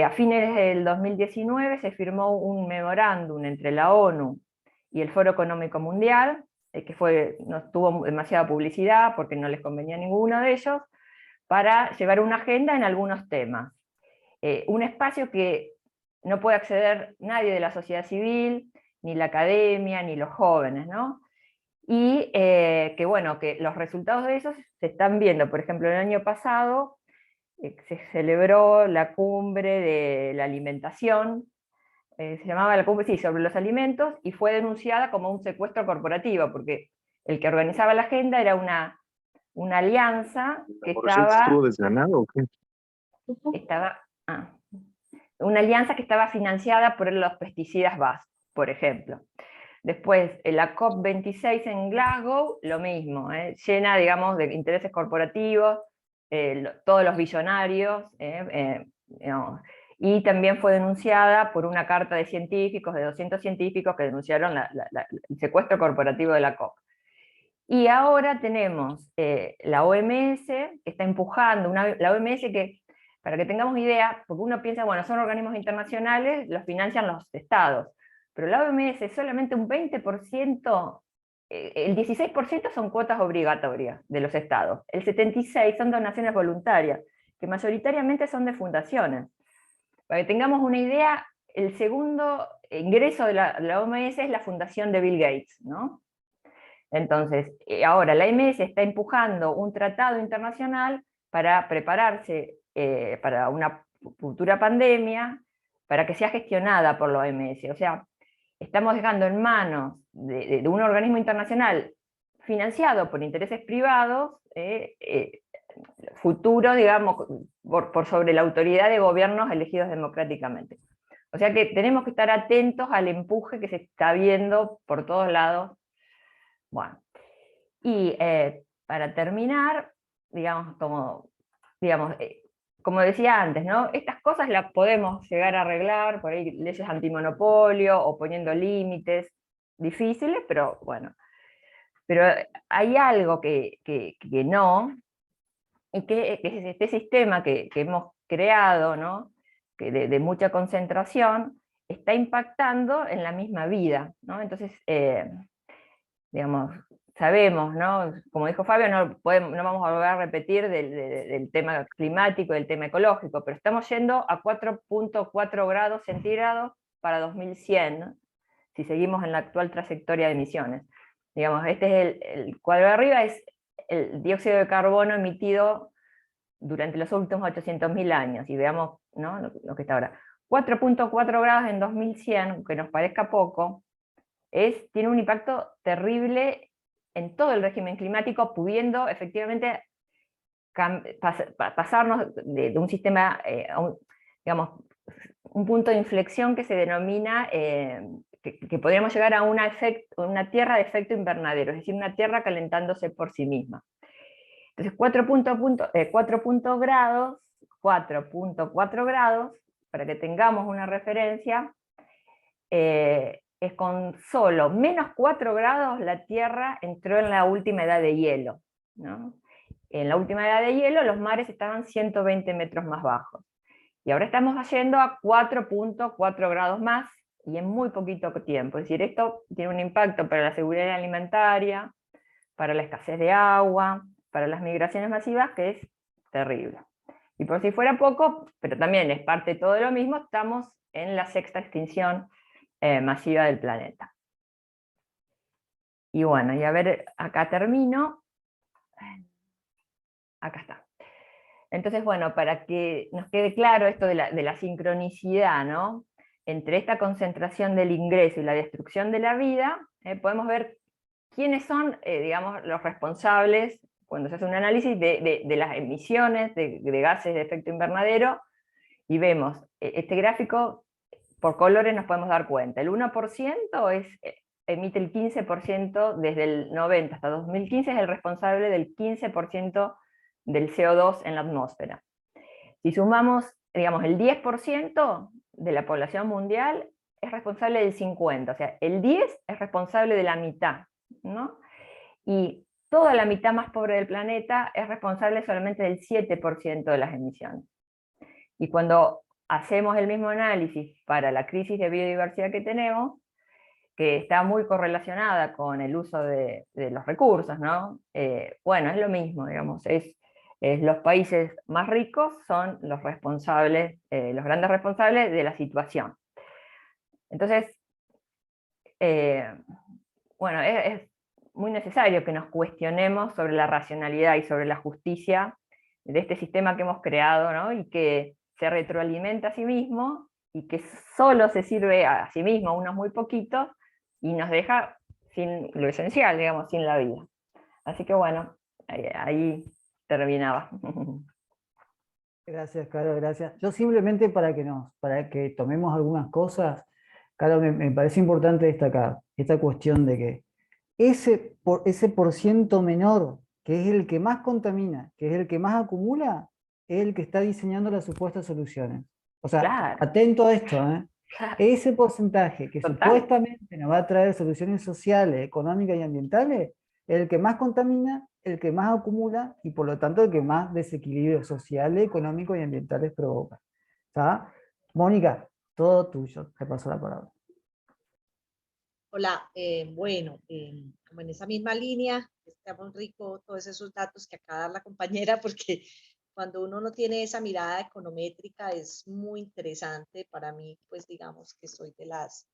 A fines del 2019 se firmó un memorándum entre la ONU y el Foro Económico Mundial, que no tuvo demasiada publicidad porque no les convenía a ninguno de ellos, para llevar una agenda en algunos temas. Un espacio que no puede acceder nadie de la sociedad civil, ni la academia, ni los jóvenes, ¿no? Y que bueno, que los resultados de eso se están viendo. Por ejemplo, el año pasado se celebró la cumbre de la alimentación, se llamaba la cumbre, sí, sobre los alimentos, y fue denunciada como un secuestro corporativo, porque el que organizaba la agenda era una alianza que ¿Estuvo desganado o qué? una alianza que estaba financiada por los pesticidas BASF, por ejemplo. Después, la COP26 en Glasgow, lo mismo, llena, digamos, de intereses corporativos, todos los billonarios, digamos, y también fue denunciada por una carta de científicos, de 200 científicos que denunciaron el secuestro corporativo de la COP. Y ahora tenemos la OMS, que está empujando, la OMS que, para que tengamos idea, porque uno piensa, bueno, son organismos internacionales, los financian los estados, pero la OMS es solamente un 20%, el 16% son cuotas obligatorias de los estados, el 76% son donaciones voluntarias, que mayoritariamente son de fundaciones. Para que tengamos una idea, el segundo ingreso de la OMS es la fundación de Bill Gates, ¿no? Entonces, ahora la OMS está empujando un tratado internacional para prepararse para una futura pandemia, para que sea gestionada por la OMS. O sea, estamos dejando en manos de un organismo internacional financiado por intereses privados, futuro, digamos, por sobre la autoridad de gobiernos elegidos democráticamente. O sea que tenemos que estar atentos al empuje que se está viendo por todos lados. Bueno, y para terminar, digamos, como decía antes, ¿no? Estas cosas las podemos llegar a arreglar, por ahí leyes antimonopolio o poniendo límites difíciles, pero bueno. Pero hay algo que no, y que es este sistema que hemos creado, ¿no? Que de mucha concentración, está impactando en la misma vida, ¿no? Entonces, digamos, sabemos, ¿no? Como dijo Fabio, no vamos a volver a repetir del tema climático, del tema ecológico, pero estamos yendo a 4.4 grados centígrados para 2100, ¿no? Si seguimos en la actual trayectoria de emisiones. Digamos, este es el cuadro de arriba, es el dióxido de carbono emitido durante los últimos 800.000 años, y veamos, ¿no? lo que está ahora. 4.4 grados en 2100, aunque nos parezca poco, tiene un impacto terrible en todo el régimen climático, pudiendo efectivamente pasarnos de un sistema a digamos, un punto de inflexión que se denomina, que podríamos llegar a una tierra de efecto invernadero, es decir, una tierra calentándose por sí misma. Entonces 4.4 grados, para que tengamos una referencia, es con solo menos 4 grados la Tierra entró en la última edad de hielo, ¿no? En la última edad de hielo los mares estaban 120 metros más bajos. Y ahora estamos yendo a 4.4 grados más, y en muy poquito tiempo. Es decir, esto tiene un impacto para la seguridad alimentaria, para la escasez de agua, para las migraciones masivas, que es terrible. Y por si fuera poco, pero también es parte de todo lo mismo, estamos en la 6ª extinción masiva del planeta. Y bueno, y a ver, acá termino. Acá está. Entonces, bueno, para que nos quede claro esto de la sincronicidad, ¿no? Entre esta concentración del ingreso y la destrucción de la vida, podemos ver quiénes son, digamos, los responsables, cuando se hace un análisis de las emisiones de gases de efecto invernadero, y vemos este gráfico, por colores nos podemos dar cuenta. El 1% emite el 15%, desde el 90 hasta 2015 es el responsable del 15% del CO2 en la atmósfera. Si sumamos, digamos, el 10% de la población mundial, es responsable del 50%, o sea, el 10% es responsable de la mitad, ¿no? Y toda la mitad más pobre del planeta es responsable solamente del 7% de las emisiones. Y cuando hacemos el mismo análisis para la crisis de biodiversidad que tenemos, que está muy correlacionada con el uso de los recursos, ¿no? Bueno, es lo mismo, digamos, los países más ricos son los responsables, los grandes responsables de la situación. Entonces, bueno, es muy necesario que nos cuestionemos sobre la racionalidad y sobre la justicia de este sistema que hemos creado, ¿no? Y que se retroalimenta a sí mismo y que solo se sirve a sí mismo, unos muy poquitos, y nos deja sin lo esencial, digamos, sin la vida. Así que bueno, ahí terminaba. Gracias, Caro, gracias. Yo simplemente para que tomemos algunas cosas, Caro, me parece importante destacar esta cuestión de que ese por ciento menor, que es el que más contamina, que es el que más acumula, es el que está diseñando las supuestas soluciones. O sea, Claro, atento a esto, ¿eh? claro, Ese porcentaje que total. supuestamente nos va a traer soluciones sociales, económicas y ambientales, es el que más contamina, el que más acumula y por lo tanto el que más desequilibrios sociales, económicos y ambientales provoca. ¿Está? Mónica, todo tuyo, te paso la palabra. Hola, bueno, como en esa misma línea, está muy rico todos esos datos que acaba de dar la compañera, porque cuando uno no tiene esa mirada econométrica es muy interesante para mí, pues digamos que soy de las,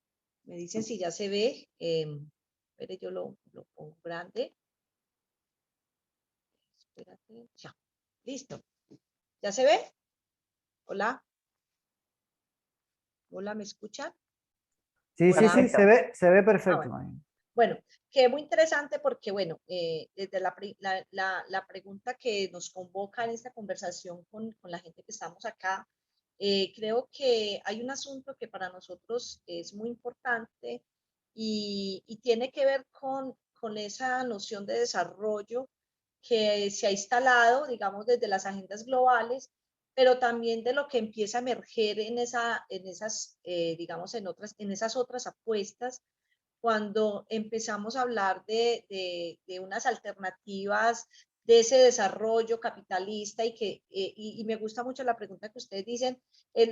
me dicen si ya se ve, espere, yo lo pongo grande, espérate, ya, listo, ¿ya se ve? Hola, hola, ¿me escuchan? Sí, sí, Hola. sí, se ve perfecto, Bueno. Mónica. Bueno, que es muy interesante porque, bueno, desde la pregunta que nos convoca en esta conversación con la gente que estamos acá, creo que hay un asunto que para nosotros es muy importante y tiene que ver con esa noción de desarrollo que se ha instalado, digamos, desde las agendas globales, pero también de lo que empieza a emerger en esas, digamos, en esas otras apuestas cuando empezamos a hablar de unas alternativas de ese desarrollo capitalista y me gusta mucho la pregunta que ustedes dicen,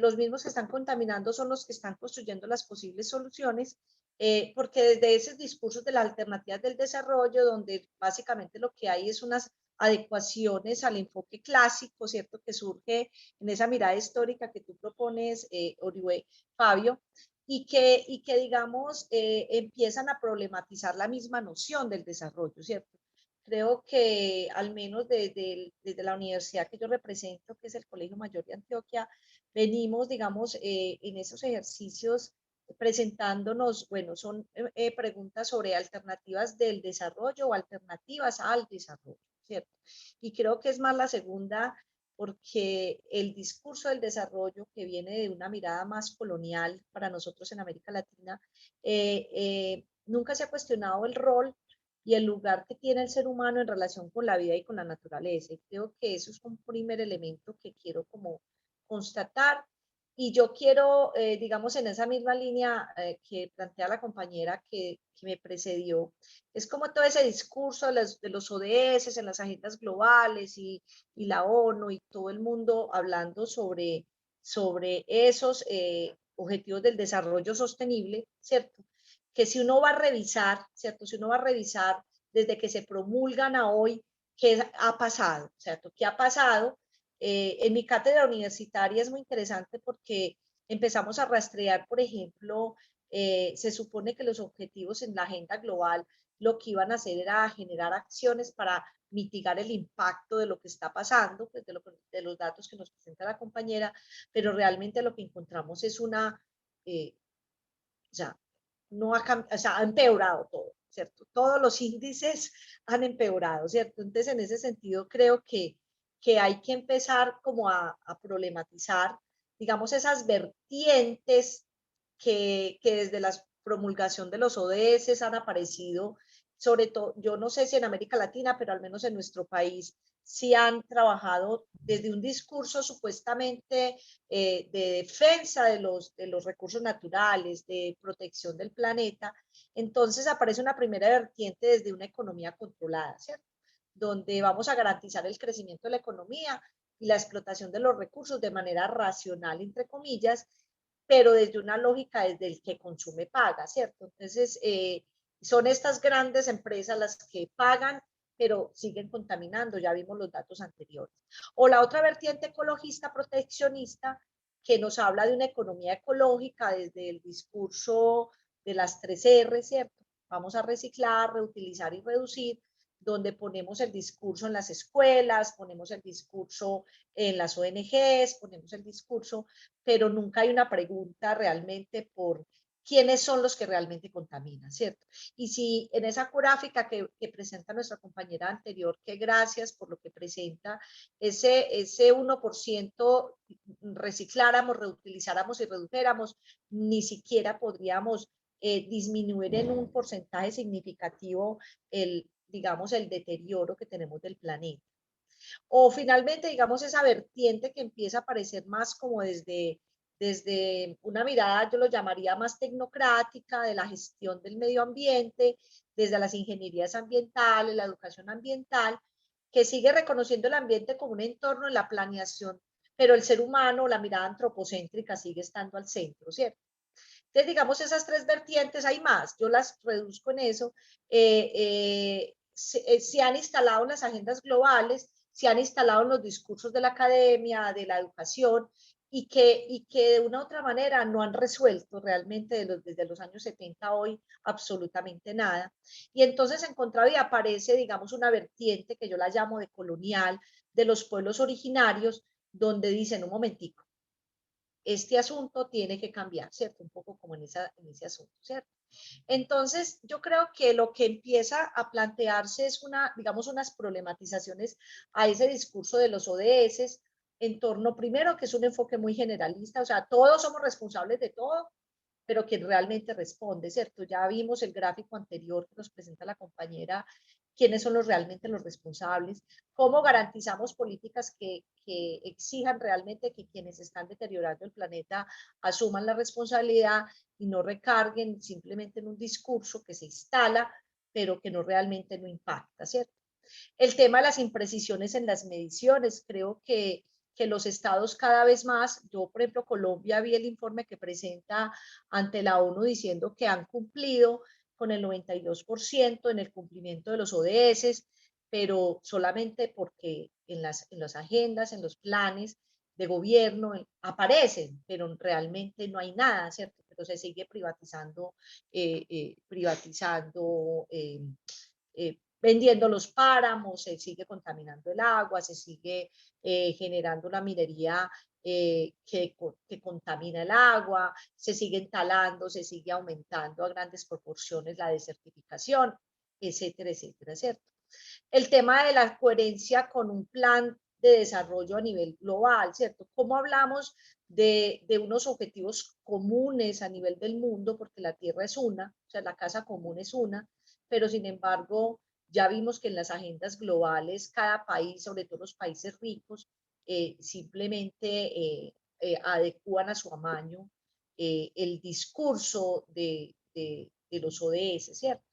los mismos que están contaminando son los que están construyendo las posibles soluciones, porque desde esos discursos de las alternativas del desarrollo, donde básicamente lo que hay es unas adecuaciones al enfoque clásico, ¿cierto? Que surge en esa mirada histórica que tú propones, Oribe, Fabio, y que digamos, empiezan a problematizar la misma noción del desarrollo, ¿cierto? Creo que al menos desde la universidad que yo represento, que es el Colegio Mayor de Antioquia, venimos, digamos, en esos ejercicios presentándonos, bueno, son preguntas sobre alternativas del desarrollo o alternativas al desarrollo, ¿cierto? Y creo que es más la segunda porque el discurso del desarrollo que viene de una mirada más colonial para nosotros en América Latina, nunca se ha cuestionado el rol y el lugar que tiene el ser humano en relación con la vida y con la naturaleza. Y creo que eso es un primer elemento que quiero como constatar. Y yo quiero, digamos, en esa misma línea que plantea la compañera que me precedió, es como todo ese discurso de los ODS en las agendas globales y la ONU y todo el mundo hablando sobre esos objetivos del desarrollo sostenible, ¿cierto? Que si uno va a revisar, ¿cierto? Si uno va a revisar desde que se promulgan a hoy, ¿qué ha pasado? ¿Cierto? ¿Qué ha pasado? En mi cátedra universitaria es muy interesante porque empezamos a rastrear, por ejemplo, se supone que los objetivos en la agenda global lo que iban a hacer era generar acciones para mitigar el impacto de lo que está pasando, pues de los datos que nos presenta la compañera, pero realmente lo que encontramos es o sea, no ha, o sea, ha empeorado todo, ¿cierto? Todos los índices han empeorado, ¿cierto? Entonces, en ese sentido, creo que hay que empezar como a problematizar, digamos, esas vertientes que desde la promulgación de los ODS han aparecido, sobre todo, yo no sé si en América Latina, pero al menos en nuestro país, sí han trabajado desde un discurso supuestamente de defensa de los recursos naturales, de protección del planeta. Entonces aparece una primera vertiente desde una economía controlada, ¿cierto? Donde vamos a garantizar el crecimiento de la economía y la explotación de los recursos de manera racional, entre comillas, pero desde una lógica desde el que consume paga, ¿cierto? Entonces, son estas grandes empresas las que pagan, pero siguen contaminando, ya vimos los datos anteriores. O la otra vertiente ecologista proteccionista, que nos habla de una economía ecológica desde el discurso de las 3R, ¿cierto? Vamos a reciclar, reutilizar y reducir, donde ponemos el discurso en las escuelas, ponemos el discurso en las ONGs, ponemos el discurso, pero nunca hay una pregunta realmente por quiénes son los que realmente contaminan, ¿cierto? Y si en esa gráfica que presenta nuestra compañera anterior, que gracias por lo que presenta, ese 1% recicláramos, reutilizáramos y redujéramos, ni siquiera podríamos disminuir en un porcentaje significativo digamos, el deterioro que tenemos del planeta. O finalmente, digamos, esa vertiente que empieza a aparecer más como desde una mirada, yo lo llamaría más tecnocrática, de la gestión del medio ambiente, desde las ingenierías ambientales, la educación ambiental, que sigue reconociendo el ambiente como un entorno en la planeación, pero el ser humano, la mirada antropocéntrica sigue estando al centro, ¿cierto? Entonces, digamos, esas tres vertientes, hay más, yo las reduzco en eso, se han instalado en las agendas globales, se han instalado en los discursos de la academia, de la educación, y que de una u otra manera no han resuelto realmente desde los años 70 a hoy absolutamente nada. Y entonces en contravía aparece, digamos, una vertiente que yo la llamo de colonial, de los pueblos originarios, donde dicen, un momentico, este asunto tiene que cambiar, ¿cierto? Un poco como en ese asunto, ¿cierto? Entonces, yo creo que lo que empieza a plantearse es digamos, unas problematizaciones a ese discurso de los ODS en torno, primero, que es un enfoque muy generalista, o sea, todos somos responsables de todo, pero quien realmente responde, ¿cierto? Ya vimos el gráfico anterior que nos presenta la compañera, quiénes son realmente los responsables, cómo garantizamos políticas que exijan realmente que quienes están deteriorando el planeta asuman la responsabilidad y no recarguen simplemente en un discurso que se instala, pero que no realmente no impacta, ¿cierto? El tema de las imprecisiones en las mediciones, creo que los estados cada vez más, yo por ejemplo Colombia vi el informe que presenta ante la ONU diciendo que han cumplido con el 92% en el cumplimiento de los ODS, pero solamente porque en las agendas, en los planes de gobierno aparecen, pero realmente no hay nada, ¿cierto? Pero se sigue privatizando, vendiendo los páramos, se sigue contaminando el agua, se sigue generando una minería que contamina el agua, se sigue talando, se sigue aumentando a grandes proporciones la desertificación, etcétera, etcétera, ¿cierto? El tema de la coherencia con un plan de desarrollo a nivel global, ¿cierto? ¿Cómo hablamos de unos objetivos comunes a nivel del mundo? Porque la Tierra es una, o sea, la casa común es una, pero sin embargo, ya vimos que en las agendas globales, cada país, sobre todo los países ricos, simplemente adecúan a su amaño el discurso de los ODS, ¿cierto?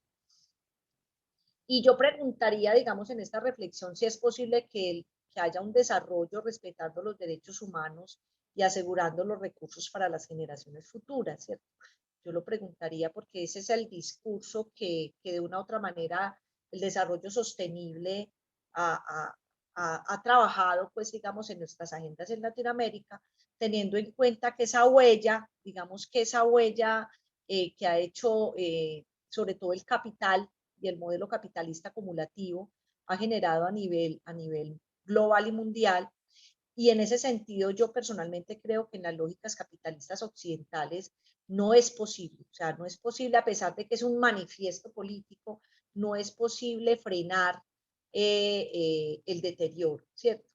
Y yo preguntaría, digamos, en esta reflexión, si es posible que haya un desarrollo respetando los derechos humanos y asegurando los recursos para las generaciones futuras, ¿cierto? Yo lo preguntaría porque ese es el discurso que de una u otra manera el desarrollo sostenible ha trabajado, pues, digamos, en nuestras agendas en Latinoamérica, teniendo en cuenta que esa huella, digamos, que esa huella que ha hecho sobre todo el capital y el modelo capitalista acumulativo ha generado a nivel global y mundial. Y en ese sentido, yo personalmente creo que en las lógicas capitalistas occidentales no es posible, o sea, no es posible, a pesar de que es un manifiesto político, no es posible frenar el deterioro, ¿cierto?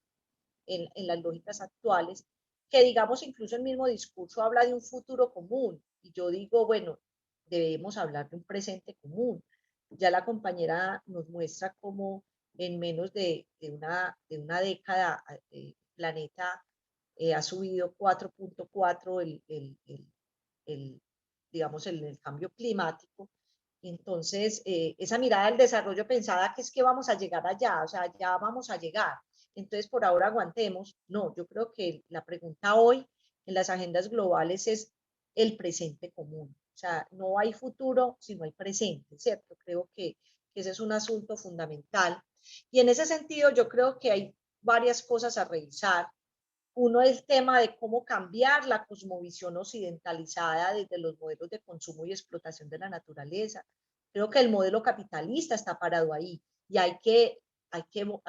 En las lógicas actuales, que digamos incluso el mismo discurso habla de un futuro común, y yo digo, bueno, debemos hablar de un presente común. Ya la compañera nos muestra cómo en menos de una década, el planeta ha subido 4.4 digamos, el cambio climático. Entonces, esa mirada del desarrollo pensada que es que vamos a llegar allá, o sea, ya vamos a llegar. Entonces, por ahora aguantemos. No, yo creo que la pregunta hoy en las agendas globales es el presente común. O sea, no hay futuro si no hay presente, ¿cierto? Creo que ese es un asunto fundamental. Y en ese sentido, yo creo que hay varias cosas a revisar. Uno es el tema de cómo cambiar la cosmovisión occidentalizada desde los modelos de consumo y explotación de la naturaleza. Creo que el modelo capitalista está parado ahí y hay que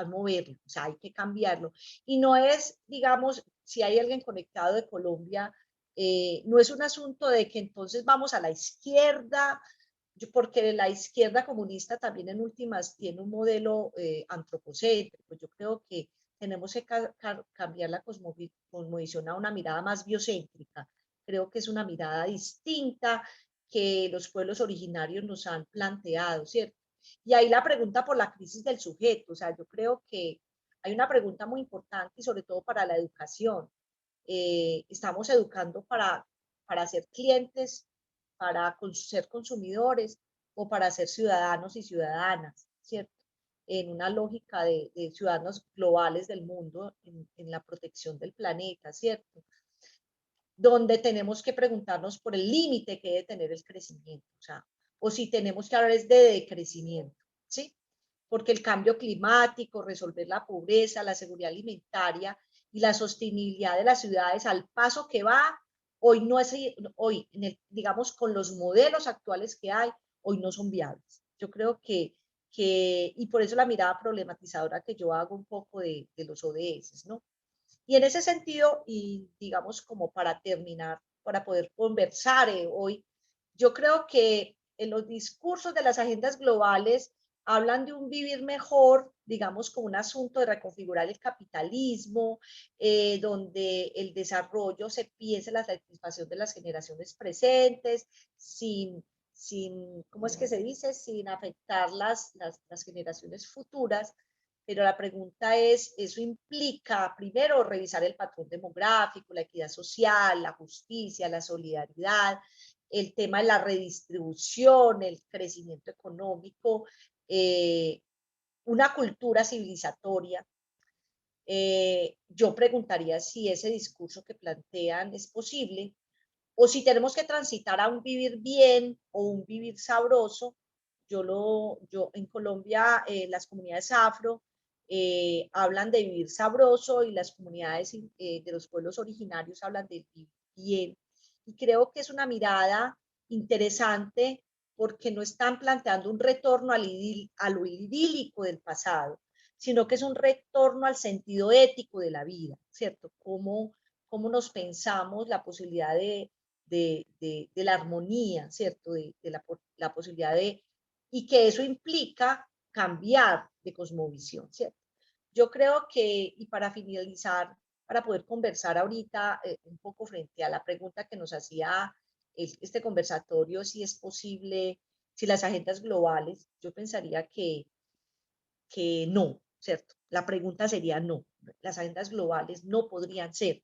moverlo, o sea, hay que cambiarlo. Y no es, digamos, si hay alguien conectado de Colombia, no es un asunto de que entonces vamos a la izquierda, porque la izquierda comunista también en últimas tiene un modelo antropocéntrico. Yo creo que tenemos que cambiar la cosmovisión a una mirada más biocéntrica. Creo que es una mirada distinta que los pueblos originarios nos han planteado, ¿cierto? Y ahí la pregunta por la crisis del sujeto, o sea, yo creo que hay una pregunta muy importante y sobre todo para la educación. Estamos educando para ser clientes, para ser consumidores o para ser ciudadanos y ciudadanas, ¿cierto? En una lógica de ciudadanos globales del mundo, en la protección del planeta, ¿cierto? Donde tenemos que preguntarnos por el límite que debe tener el crecimiento, o sea, o si tenemos que hablar es de decrecimiento, ¿sí? Porque el cambio climático, resolver la pobreza, la seguridad alimentaria y la sostenibilidad de las ciudades al paso que va, hoy no es, hoy, digamos, con los modelos actuales que hay, hoy no son viables. Yo creo y por eso la mirada problematizadora que yo hago un poco de los ODS, ¿no? Y en ese sentido, y digamos como para terminar, para poder conversar hoy, yo creo que en los discursos de las agendas globales hablan de un vivir mejor, digamos, como un asunto de reconfigurar el capitalismo, donde el desarrollo se piensa en la satisfacción de las generaciones presentes, ¿cómo es que se dice? Sin afectar las generaciones futuras. Pero la pregunta es, ¿eso implica primero revisar el patrón demográfico, la equidad social, la justicia, la solidaridad, el tema de la redistribución, el crecimiento económico, una cultura civilizatoria? Yo preguntaría si ese discurso que plantean es posible o si tenemos que transitar a un vivir bien o un vivir sabroso. Yo en Colombia, las comunidades afro hablan de vivir sabroso y las comunidades de los pueblos originarios hablan de vivir bien. Y creo que es una mirada interesante porque no están planteando un retorno a lo idílico del pasado, sino que es un retorno al sentido ético de la vida, ¿cierto? Cómo nos pensamos la posibilidad de la armonía, ¿cierto? De la posibilidad y que eso implica cambiar de cosmovisión, ¿cierto? Yo creo que, y para finalizar, para poder conversar ahorita un poco frente a la pregunta que nos hacía este conversatorio, si es posible, si las agendas globales, yo pensaría que no, ¿cierto? La pregunta sería no. Las agendas globales no podrían ser,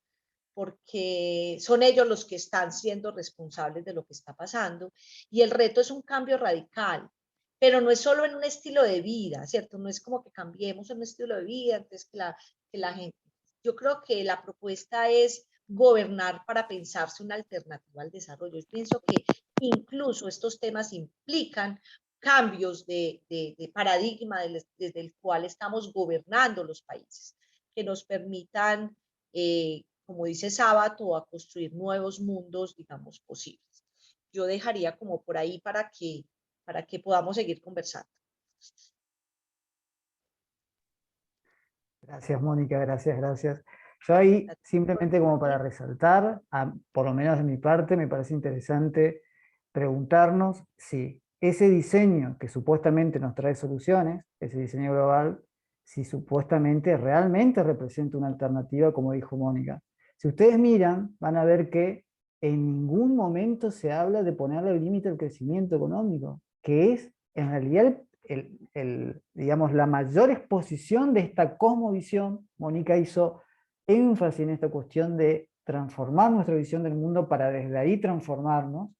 porque son ellos los que están siendo responsables de lo que está pasando, y el reto es un cambio radical, pero no es solo en un estilo de vida, ¿cierto? No es como que cambiemos en un estilo de vida, entonces que la gente, yo creo que la propuesta es gobernar para pensarse una alternativa al desarrollo. Yo pienso que incluso estos temas implican cambios de paradigma desde el cual estamos gobernando los países, que nos permitan como dice Sábato, a construir nuevos mundos, digamos, posibles. Yo dejaría como por ahí para que podamos seguir conversando. Gracias, Mónica, gracias. Yo ahí simplemente como para resaltar, por lo menos de mi parte, me parece interesante preguntarnos si ese diseño que supuestamente nos trae soluciones, ese diseño global, si supuestamente realmente representa una alternativa, como dijo Mónica. Si ustedes miran, van a ver que en ningún momento se habla de ponerle límite al crecimiento económico, que es en realidad digamos, la mayor exposición de esta cosmovisión, Mónica hizo énfasis en esta cuestión de transformar nuestra visión del mundo para desde ahí transformarnos,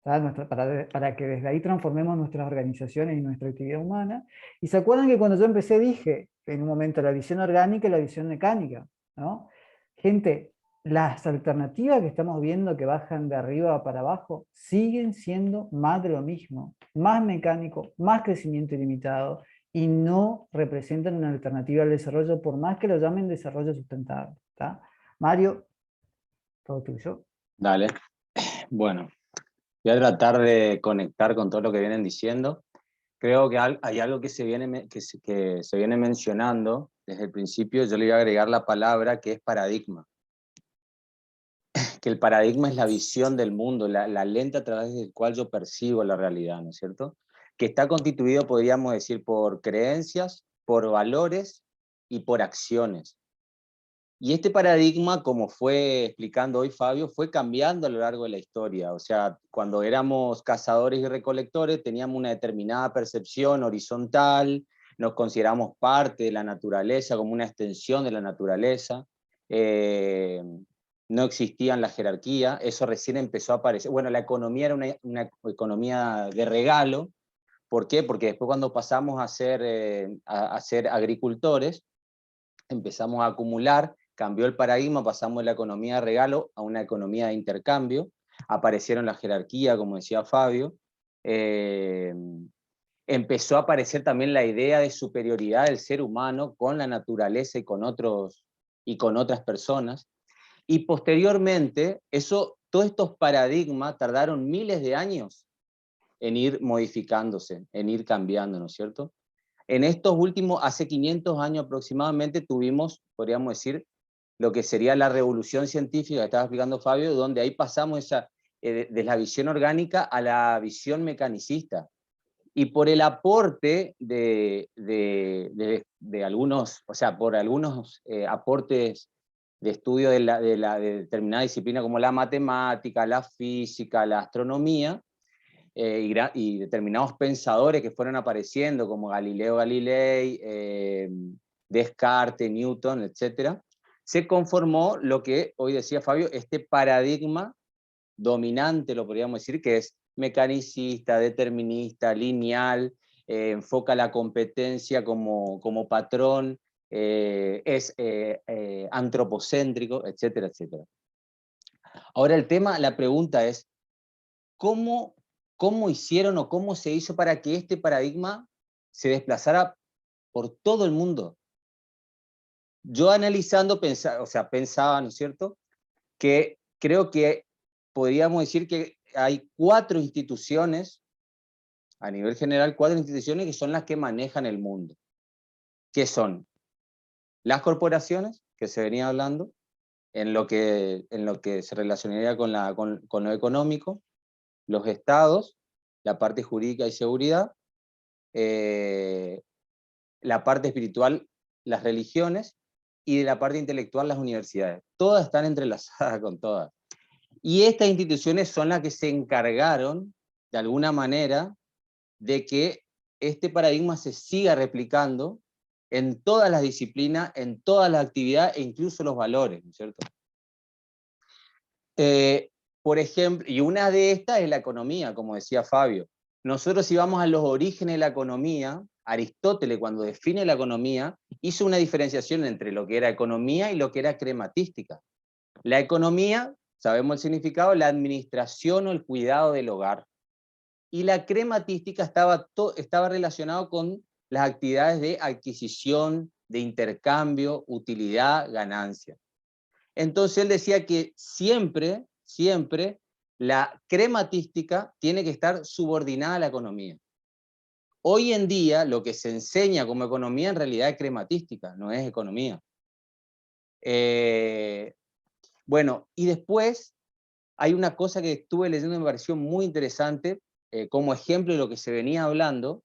para que desde ahí transformemos nuestras organizaciones y nuestra actividad humana. Y se acuerdan que cuando yo empecé dije en un momento la visión orgánica y la visión mecánica, ¿no? Gente, las alternativas que estamos viendo que bajan de arriba para abajo siguen siendo más de lo mismo, más mecánico, más crecimiento ilimitado, y no representan una alternativa al desarrollo, por más que lo llamen desarrollo sustentable. ¿Tá? Mario, todo tuyo. Dale. Bueno, voy a tratar de conectar con todo lo que vienen diciendo. Creo que hay algo que se viene mencionando desde el principio. Yo le voy a agregar la palabra que es paradigma. Que el paradigma es la visión del mundo, la lente a través del cual yo percibo la realidad, ¿no es cierto? Que está constituido, podríamos decir, por creencias, por valores y por acciones. Y este paradigma, como fue explicando hoy Fabio, fue cambiando a lo largo de la historia. O sea, cuando éramos cazadores y recolectores teníamos una determinada percepción horizontal, nos consideramos parte de la naturaleza, como una extensión de la naturaleza. No existían la jerarquía, eso recién empezó a aparecer. Bueno, la economía era una economía de regalo. ¿Por qué? Porque después cuando pasamos a ser agricultores, empezamos a acumular, cambió el paradigma, pasamos de la economía de regalo a una economía de intercambio, aparecieron la jerarquía, como decía Fabio, empezó a aparecer también la idea de superioridad del ser humano con la naturaleza y con otras personas. Y posteriormente, todos estos paradigmas tardaron miles de años en ir modificándose, en ir cambiando, ¿no es cierto? En estos últimos, hace 500 años aproximadamente, tuvimos, podríamos decir, lo que sería la revolución científica que estaba explicando Fabio, donde ahí pasamos de la visión orgánica a la visión mecanicista. Y por el aporte de algunos, o sea, por algunos aportes de estudio de determinada disciplina como la matemática, la física, la astronomía, y determinados pensadores que fueron apareciendo como Galileo Galilei, Descartes, Newton, etc., se conformó lo que hoy decía Fabio, este paradigma dominante, lo podríamos decir, que es mecanicista, determinista, lineal, enfoca la competencia como patrón, es antropocéntrico, etcétera, etcétera. Ahora la pregunta es, ¿cómo hicieron o cómo se hizo para que este paradigma se desplazara por todo el mundo? Yo analizando, pensaba, ¿no es cierto?, que creo que podríamos decir que hay 4 instituciones, a nivel general, 4 instituciones que son las que manejan el mundo. ¿Qué son? Las corporaciones, que se venía hablando, en lo que se relacionaría con lo económico, los estados, la parte jurídica y seguridad, la parte espiritual, las religiones, y de la parte intelectual, las universidades. Todas están entrelazadas con todas. Y estas instituciones son las que se encargaron, de alguna manera, de que este paradigma se siga replicando en todas las disciplinas, en todas las actividades, e incluso los valores, ¿no es cierto? Por ejemplo, y una de estas es la economía, como decía Fabio. Nosotros, si vamos a los orígenes de la economía, Aristóteles, cuando define la economía, hizo una diferenciación entre lo que era economía y lo que era crematística. La economía, sabemos el significado, la administración o el cuidado del hogar. Y la crematística estaba relacionado con las actividades de adquisición, de intercambio, utilidad, ganancia. Entonces él decía que siempre la crematística tiene que estar subordinada a la economía. Hoy en día lo que se enseña como economía en realidad es crematística, no es economía. Bueno, y después hay una cosa que estuve leyendo y me pareció muy interesante, como ejemplo de lo que se venía hablando,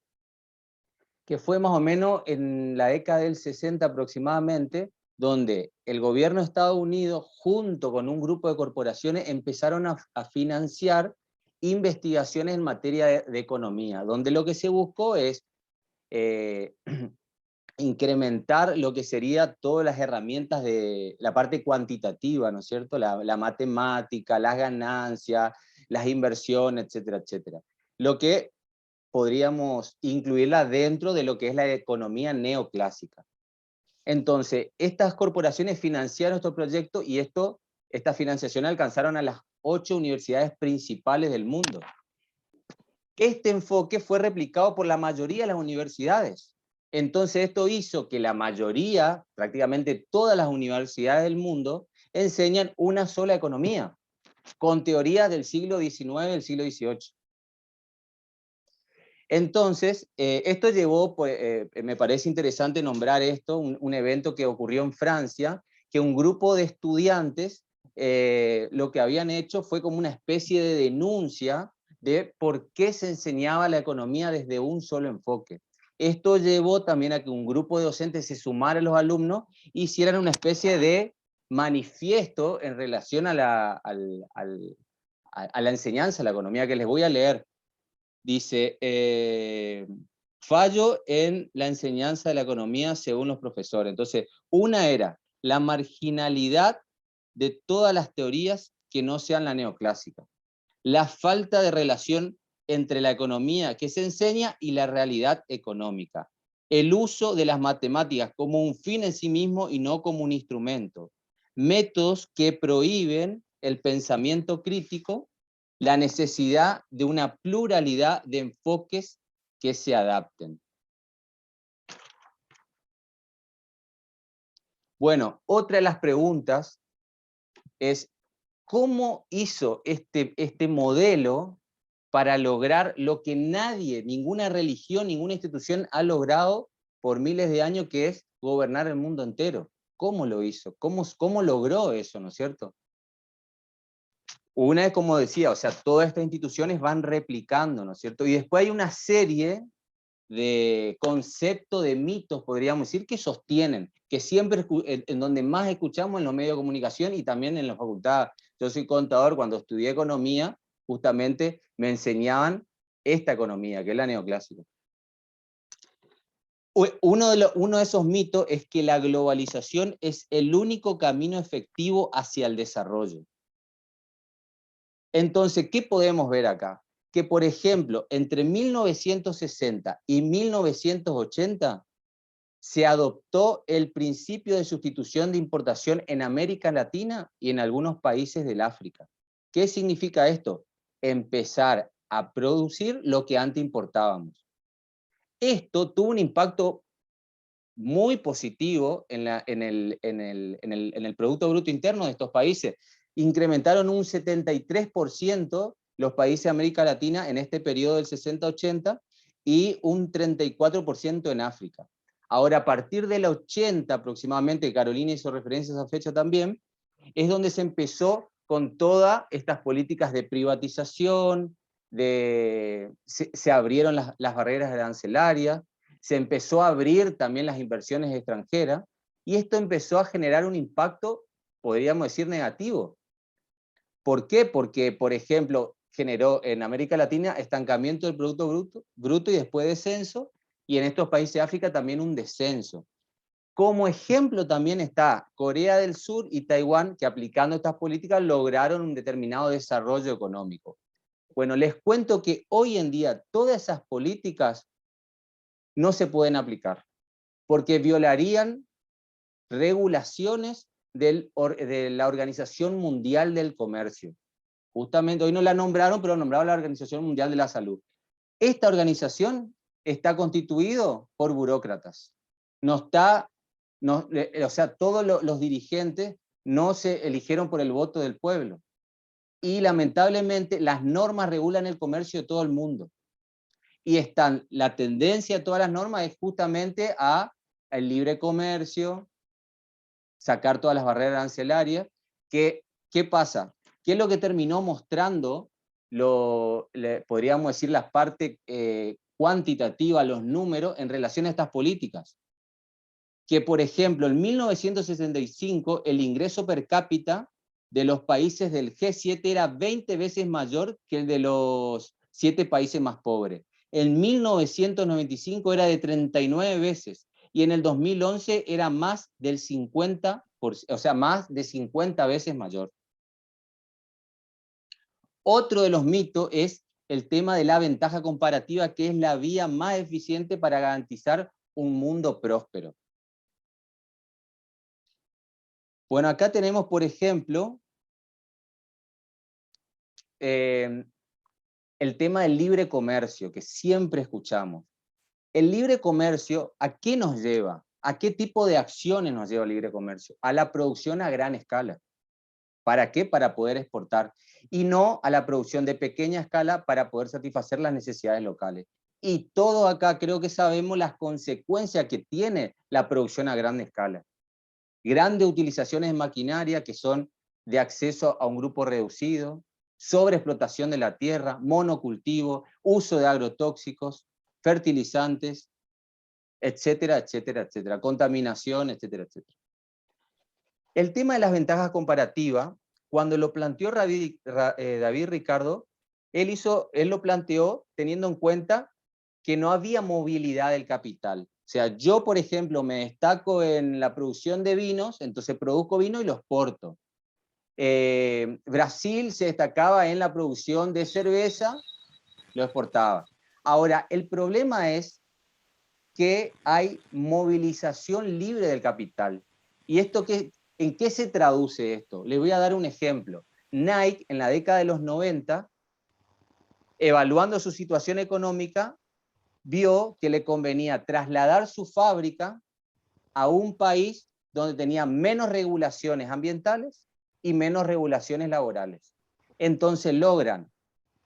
que fue más o menos en la década del 60 aproximadamente, donde el gobierno de Estados Unidos, junto con un grupo de corporaciones, empezaron a financiar investigaciones en materia de economía, donde lo que se buscó es incrementar lo que sería todas las herramientas de la parte cuantitativa, ¿no es cierto? La matemática, las ganancias, las inversiones, etcétera, etcétera. Lo que podríamos incluirla dentro de lo que es la economía neoclásica. Entonces, estas corporaciones financiaron estos proyectos y esta financiación alcanzaron a las 8 universidades principales del mundo. Este enfoque fue replicado por la mayoría de las universidades. Entonces esto hizo que la mayoría, prácticamente todas las universidades del mundo, enseñan una sola economía, con teorías del siglo XIX y del siglo XVIII. Entonces, esto llevó, pues, me parece interesante nombrar esto, un evento que ocurrió en Francia, que un grupo de estudiantes lo que habían hecho fue como una especie de denuncia de por qué se enseñaba la economía desde un solo enfoque. Esto llevó también a que un grupo de docentes se sumara a los alumnos y hicieran una especie de manifiesto en relación a la enseñanza de la economía, que les voy a leer. Dice, fallo en la enseñanza de la economía según los profesores. Entonces, una era la marginalidad de todas las teorías que no sean la neoclásica. La falta de relación entre la economía que se enseña y la realidad económica. El uso de las matemáticas como un fin en sí mismo y no como un instrumento. Métodos que prohíben el pensamiento crítico, la necesidad de una pluralidad de enfoques que se adapten. Bueno, otra de las preguntas es, ¿cómo hizo este modelo para lograr lo que nadie, ninguna religión, ninguna institución ha logrado por miles de años, que es gobernar el mundo entero? ¿Cómo lo hizo? ¿Cómo logró eso, no es cierto? Una es, como decía, o sea, todas estas instituciones van replicando, ¿no es cierto? Y después hay una serie de conceptos, de mitos, podríamos decir, que sostienen, que siempre en donde más escuchamos en los medios de comunicación y también en la facultad. Yo soy contador, cuando estudié economía, justamente me enseñaban esta economía, que es la neoclásica. Uno de esos mitos es que la globalización es el único camino efectivo hacia el desarrollo. Entonces, ¿qué podemos ver acá? Que, por ejemplo, entre 1960 y 1980 se adoptó el principio de sustitución de importación en América Latina y en algunos países del África. ¿Qué significa esto? Empezar a producir lo que antes importábamos. Esto tuvo un impacto muy positivo en el Producto Bruto Interno de estos países. Incrementaron un 73% los países de América Latina en este periodo del 60-80 y un 34% en África. Ahora, a partir del 80 aproximadamente, Carolina hizo referencia a esa fecha también, es donde se empezó con todas estas políticas de privatización, se abrieron las barreras arancelarias, se empezó a abrir también las inversiones extranjeras, y esto empezó a generar un impacto, podríamos decir, negativo. ¿Por qué? Porque, por ejemplo, generó en América Latina estancamiento del Producto Bruto y después descenso, y en estos países de África también un descenso. Como ejemplo también está Corea del Sur y Taiwán, que aplicando estas políticas lograron un determinado desarrollo económico. Bueno, les cuento que hoy en día todas esas políticas no se pueden aplicar, porque violarían regulaciones de la Organización Mundial del Comercio. Justamente, hoy no la nombraron, pero nombraron la Organización Mundial de la Salud. Esta organización está constituida por burócratas. O sea, todos los dirigentes no se eligieron por el voto del pueblo. Y lamentablemente las normas regulan el comercio de todo el mundo. Y la tendencia de todas las normas es justamente al libre comercio, sacar todas las barreras arancelarias. ¿Qué pasa? ¿Qué es lo que terminó mostrando, podríamos decir, la parte cuantitativa, los números, en relación a estas políticas? Que, por ejemplo, en 1965 el ingreso per cápita de los países del G7 era 20 veces mayor que el de los 7 países más pobres. En 1995 era de 39 veces, y en el 2011 era más del 50%, o sea, más de 50 veces mayor. Otro de los mitos es el tema de la ventaja comparativa, que es la vía más eficiente para garantizar un mundo próspero. Bueno, acá tenemos, por ejemplo, el tema del libre comercio, que siempre escuchamos. El libre comercio, ¿a qué nos lleva? ¿A qué tipo de acciones nos lleva el libre comercio? A la producción a gran escala. ¿Para qué? Para poder exportar. Y no a la producción de pequeña escala para poder satisfacer las necesidades locales. Y todo acá creo que sabemos las consecuencias que tiene la producción a gran escala. Grandes utilizaciones de maquinaria que son de acceso a un grupo reducido, sobreexplotación de la tierra, monocultivo, uso de agrotóxicos, fertilizantes, etcétera, etcétera, etcétera, contaminación, etcétera, etcétera. El tema de las ventajas comparativas, cuando lo planteó David Ricardo, él lo planteó teniendo en cuenta que no había movilidad del capital. O sea, yo, por ejemplo, me destaco en la producción de vinos, entonces produzco vino y lo exporto. Brasil se destacaba en la producción de cerveza, lo exportaba. Ahora, el problema es que hay movilización libre del capital. ¿Y esto en qué se traduce esto? Les voy a dar un ejemplo. Nike, en la década de los 90, evaluando su situación económica, vio que le convenía trasladar su fábrica a un país donde tenía menos regulaciones ambientales y menos regulaciones laborales. Entonces logran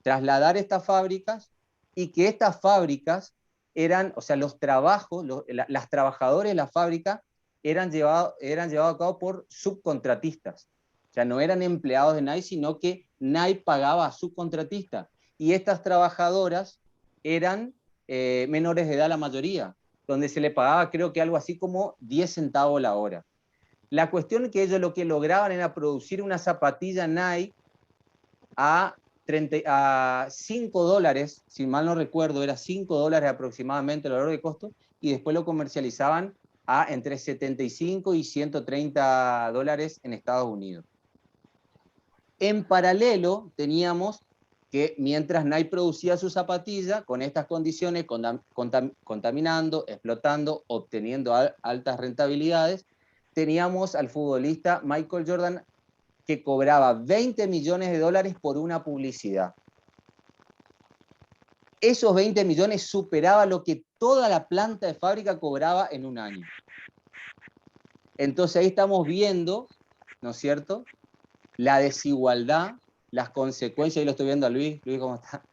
trasladar estas fábricas y que estas fábricas eran, o sea, los trabajos, las trabajadoras de la fábrica eran llevados a cabo por subcontratistas. O sea, no eran empleados de Nike, sino que Nike pagaba a subcontratistas. Y estas trabajadoras eran menores de edad la mayoría, donde se le pagaba creo que algo así como 10 centavos la hora. La cuestión es que ellos lo que lograban era producir una zapatilla Nike a $5, si mal no recuerdo, era $5 aproximadamente el valor de costo, y después lo comercializaban a entre 75 y $130 en Estados Unidos. En paralelo teníamos que mientras Nike producía su zapatilla, con estas condiciones, contaminando, explotando, obteniendo altas rentabilidades, teníamos al futbolista Michael Jordan, que cobraba $20 millones por una publicidad. Esos 20 millones superaba lo que toda la planta de fábrica cobraba en un año. Entonces ahí estamos viendo, ¿no es cierto?, la desigualdad, las consecuencias. Ahí lo estoy viendo a Luis. Luis, ¿cómo está?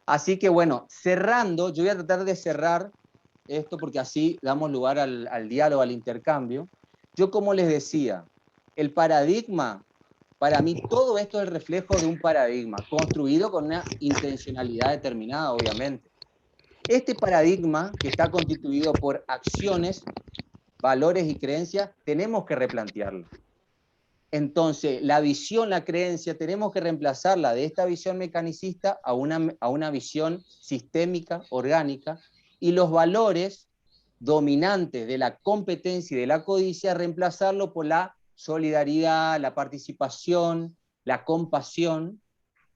Así que bueno, cerrando, yo voy a tratar de cerrar esto porque así damos lugar al diálogo, al intercambio. Yo, como les decía, el paradigma, para mí todo esto es el reflejo de un paradigma construido con una intencionalidad determinada, obviamente. Este paradigma, que está constituido por acciones, valores y creencias, tenemos que replantearlo. Entonces, la visión, la creencia, tenemos que reemplazarla de esta visión mecanicista a una visión sistémica, orgánica, y los valores dominantes de la competencia y de la codicia, reemplazarlo por la solidaridad, la participación, la compasión,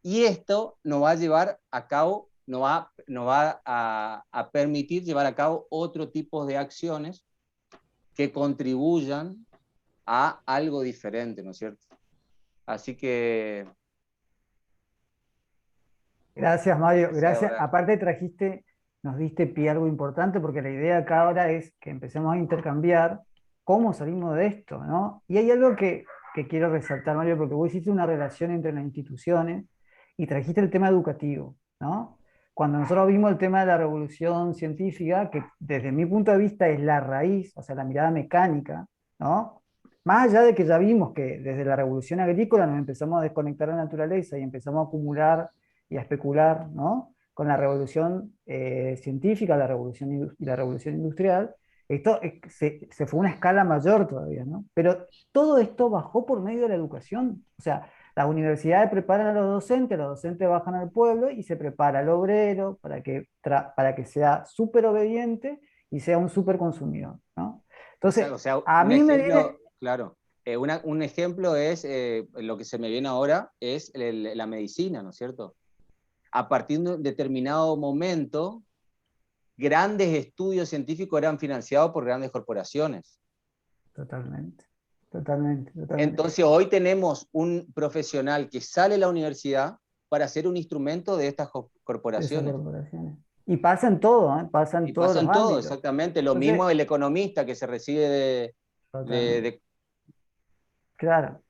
y esto nos va a llevar a cabo, nos va a permitir llevar a cabo otro tipo de acciones que contribuyan a algo diferente, ¿no es cierto? Así que... Gracias, Mario. Gracias. Aparte nos diste pie a algo importante, porque la idea acá ahora es que empecemos a intercambiar cómo salimos de esto, ¿no? Y hay algo que quiero resaltar, Mario, porque vos hiciste una relación entre las instituciones y trajiste el tema educativo, ¿no? Cuando nosotros vimos el tema de la revolución científica, que desde mi punto de vista es la raíz, o sea, la mirada mecánica, ¿no? Más allá de que ya vimos que desde la revolución agrícola nos empezamos a desconectar de la naturaleza y empezamos a acumular y a especular, ¿no?, con la revolución científica, y la revolución industrial, esto se fue a una escala mayor todavía, ¿no? Pero todo esto bajó por medio de la educación. O sea, Las universidades preparan a los docentes bajan al pueblo y se prepara al obrero para que sea súper obediente y sea un súper consumidor, ¿no? Entonces, O sea, a un mí me ejemplo, viene... claro, un ejemplo es, lo que se me viene ahora, es la medicina, ¿no es cierto? A partir de un determinado momento, grandes estudios científicos eran financiados por grandes corporaciones. Totalmente, totalmente. Entonces hoy tenemos un profesional que sale de la universidad para ser un instrumento de estas corporaciones. Y pasa en todo, ¿eh? Pasa en Y todos pasa los en todo, ámbitos. exactamente. Lo Entonces, mismo el economista que se recibe claro.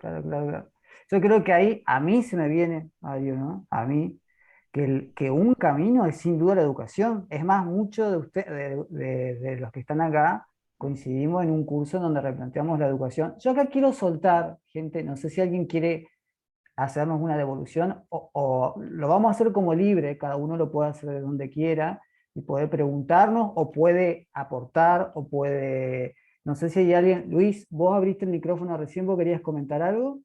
Yo creo que ahí a mí se me viene, Mario, ¿no? A mí, que un camino es sin duda la educación. Es más, muchos de ustedes, de los que están acá, coincidimos en un curso donde replanteamos la educación. Yo acá quiero soltar, gente, no sé si alguien quiere hacernos una devolución o lo vamos a hacer como libre, cada uno lo puede hacer de donde quiera y puede preguntarnos o puede aportar o puede, no sé si hay alguien, Luis, vos abriste el micrófono recién, ¿vos querías comentar algo?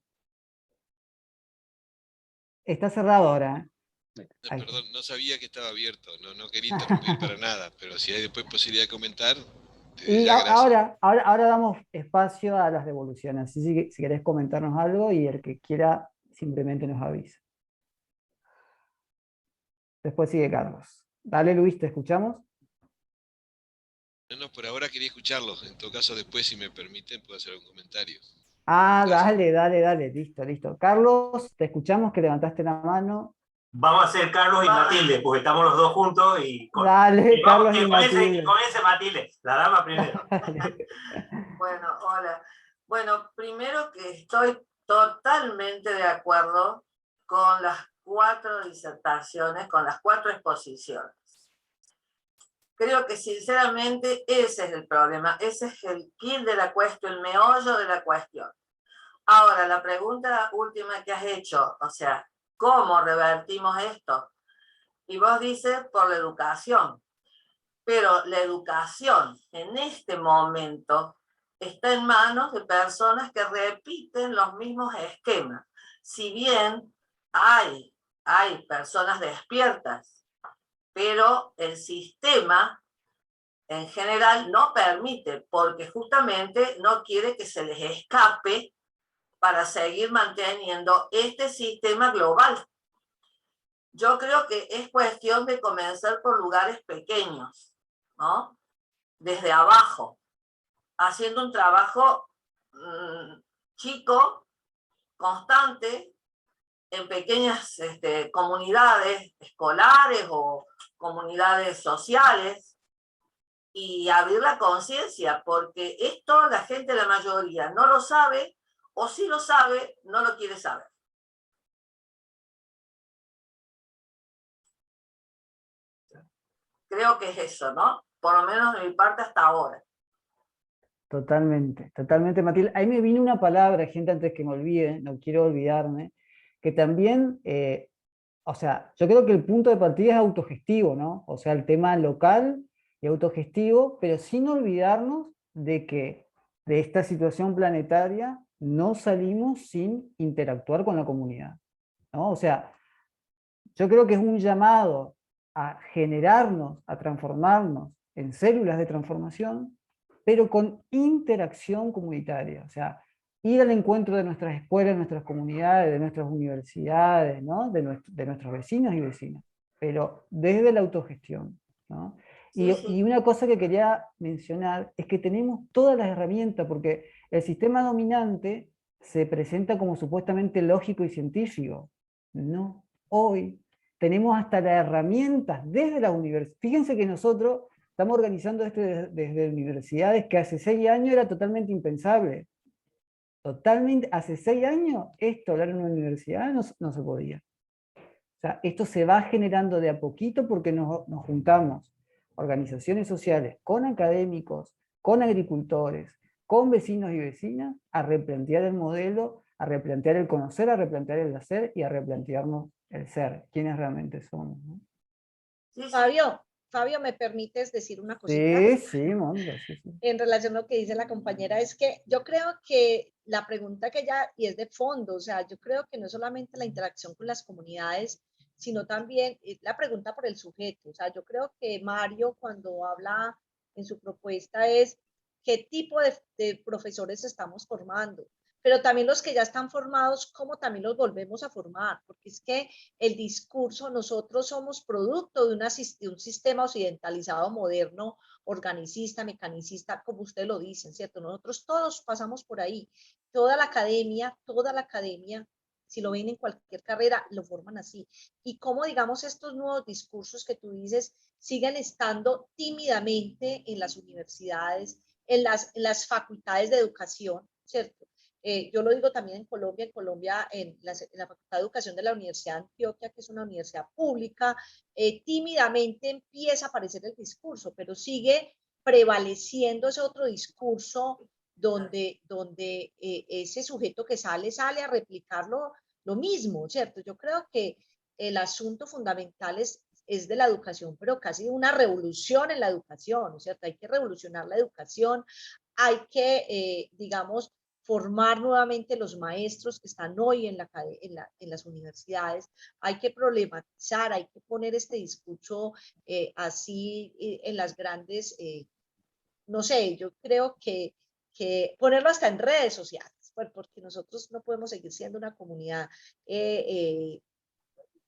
Está cerrado ahora. No, perdón, no sabía que estaba abierto, no quería interrumpir para nada, pero si hay después posibilidad de comentar, Y ya gracias. ahora damos espacio a las devoluciones, así si querés comentarnos algo y el que quiera simplemente nos avisa. Después sigue Carlos. Dale Luis, ¿te escuchamos? No, por ahora quería escucharlos, en todo caso después, si me permiten, puedo hacer un comentario. Ah, Gracias. dale, listo. Carlos, te escuchamos que levantaste la mano. Vamos a ser Carlos y Matilde, porque estamos los dos juntos y Dale, Carlos y que Matilde. comience Matilde, la dama primero. Dale. Bueno, hola. Bueno, primero que estoy totalmente de acuerdo con las 4 disertaciones, con las 4 exposiciones. Creo que sinceramente ese es el problema, ese es el quid de la cuestión, el meollo de la cuestión. Ahora, la pregunta última que has hecho, o sea, ¿cómo revertimos esto? Y vos dices por la educación, pero la educación en este momento está en manos de personas que repiten los mismos esquemas. Si bien hay personas despiertas, pero el sistema en general no permite, porque justamente no quiere que se les escape para seguir manteniendo este sistema global. Yo creo que es cuestión de comenzar por lugares pequeños, ¿no? Desde abajo, haciendo un trabajo chico, constante, en pequeñas comunidades escolares o comunidades sociales, y abrir la conciencia, porque esto la gente, la mayoría, no lo sabe, o si lo sabe, no lo quiere saber. Creo que es eso, ¿no? Por lo menos de mi parte hasta ahora. Totalmente, Matilde. Ahí me vino una palabra, gente, antes que me olvide, no quiero olvidarme, que también, o sea, yo creo que el punto de partida es autogestivo, ¿no? O sea, el tema local y autogestivo, pero sin olvidarnos de que de esta situación planetaria no salimos sin interactuar con la comunidad, ¿no? O sea, yo creo que es un llamado a generarnos, a transformarnos en células de transformación, pero con interacción comunitaria. O sea, ir al encuentro de nuestras escuelas, de nuestras comunidades, de nuestras universidades, ¿no? de nuestros vecinos y vecinas, pero desde la autogestión, ¿no? Y una cosa que quería mencionar es que tenemos todas las herramientas, porque el sistema dominante se presenta como supuestamente lógico y científico. No, hoy tenemos hasta las herramientas desde la universidad. Fíjense que nosotros estamos organizando esto desde universidades que hace 6 años era totalmente impensable. Totalmente, hace 6 años esto, hablar en una universidad, no se podía. O sea, esto se va generando de a poquito porque nos juntamos organizaciones sociales con académicos, con agricultores, con vecinos y vecinas, a replantear el modelo, a replantear el conocer, a replantear el hacer y a replantearnos el ser, quiénes realmente somos, ¿no? Sí, Fabio, Fabio, ¿me permites decir una cosita? Sí, Mónica, sí. En relación a lo que dice la compañera, es que yo creo que la pregunta que ella, y es de fondo, o sea, yo creo que no es solamente la interacción con las comunidades, sino también la pregunta por el sujeto. O sea, yo creo que Mario, cuando habla en su propuesta, es qué tipo de profesores estamos formando, pero también los que ya están formados, cómo también los volvemos a formar, porque es que el discurso, nosotros somos producto de un sistema occidentalizado moderno, organicista, mecanicista, como ustedes lo dicen, ¿cierto? Nosotros todos pasamos por ahí. Toda la academia, si lo ven en cualquier carrera, lo forman así. Y cómo, digamos, estos nuevos discursos que tú dices siguen estando tímidamente en las universidades, en las facultades de educación, ¿cierto? Yo lo digo también en Colombia en la Facultad de Educación de la Universidad de Antioquia, que es una universidad pública, tímidamente empieza a aparecer el discurso, pero sigue prevaleciendo ese otro discurso donde ese sujeto que sale a replicarlo lo mismo, ¿cierto? Yo creo que el asunto fundamental es de la educación, pero casi una revolución en la educación, ¿cierto? Hay que revolucionar la educación, hay que, digamos, formar nuevamente los maestros que están hoy en las universidades, hay que problematizar, hay que poner este discurso así en las grandes, no sé, yo creo que ponerlo hasta en redes sociales, porque nosotros no podemos seguir siendo una comunidad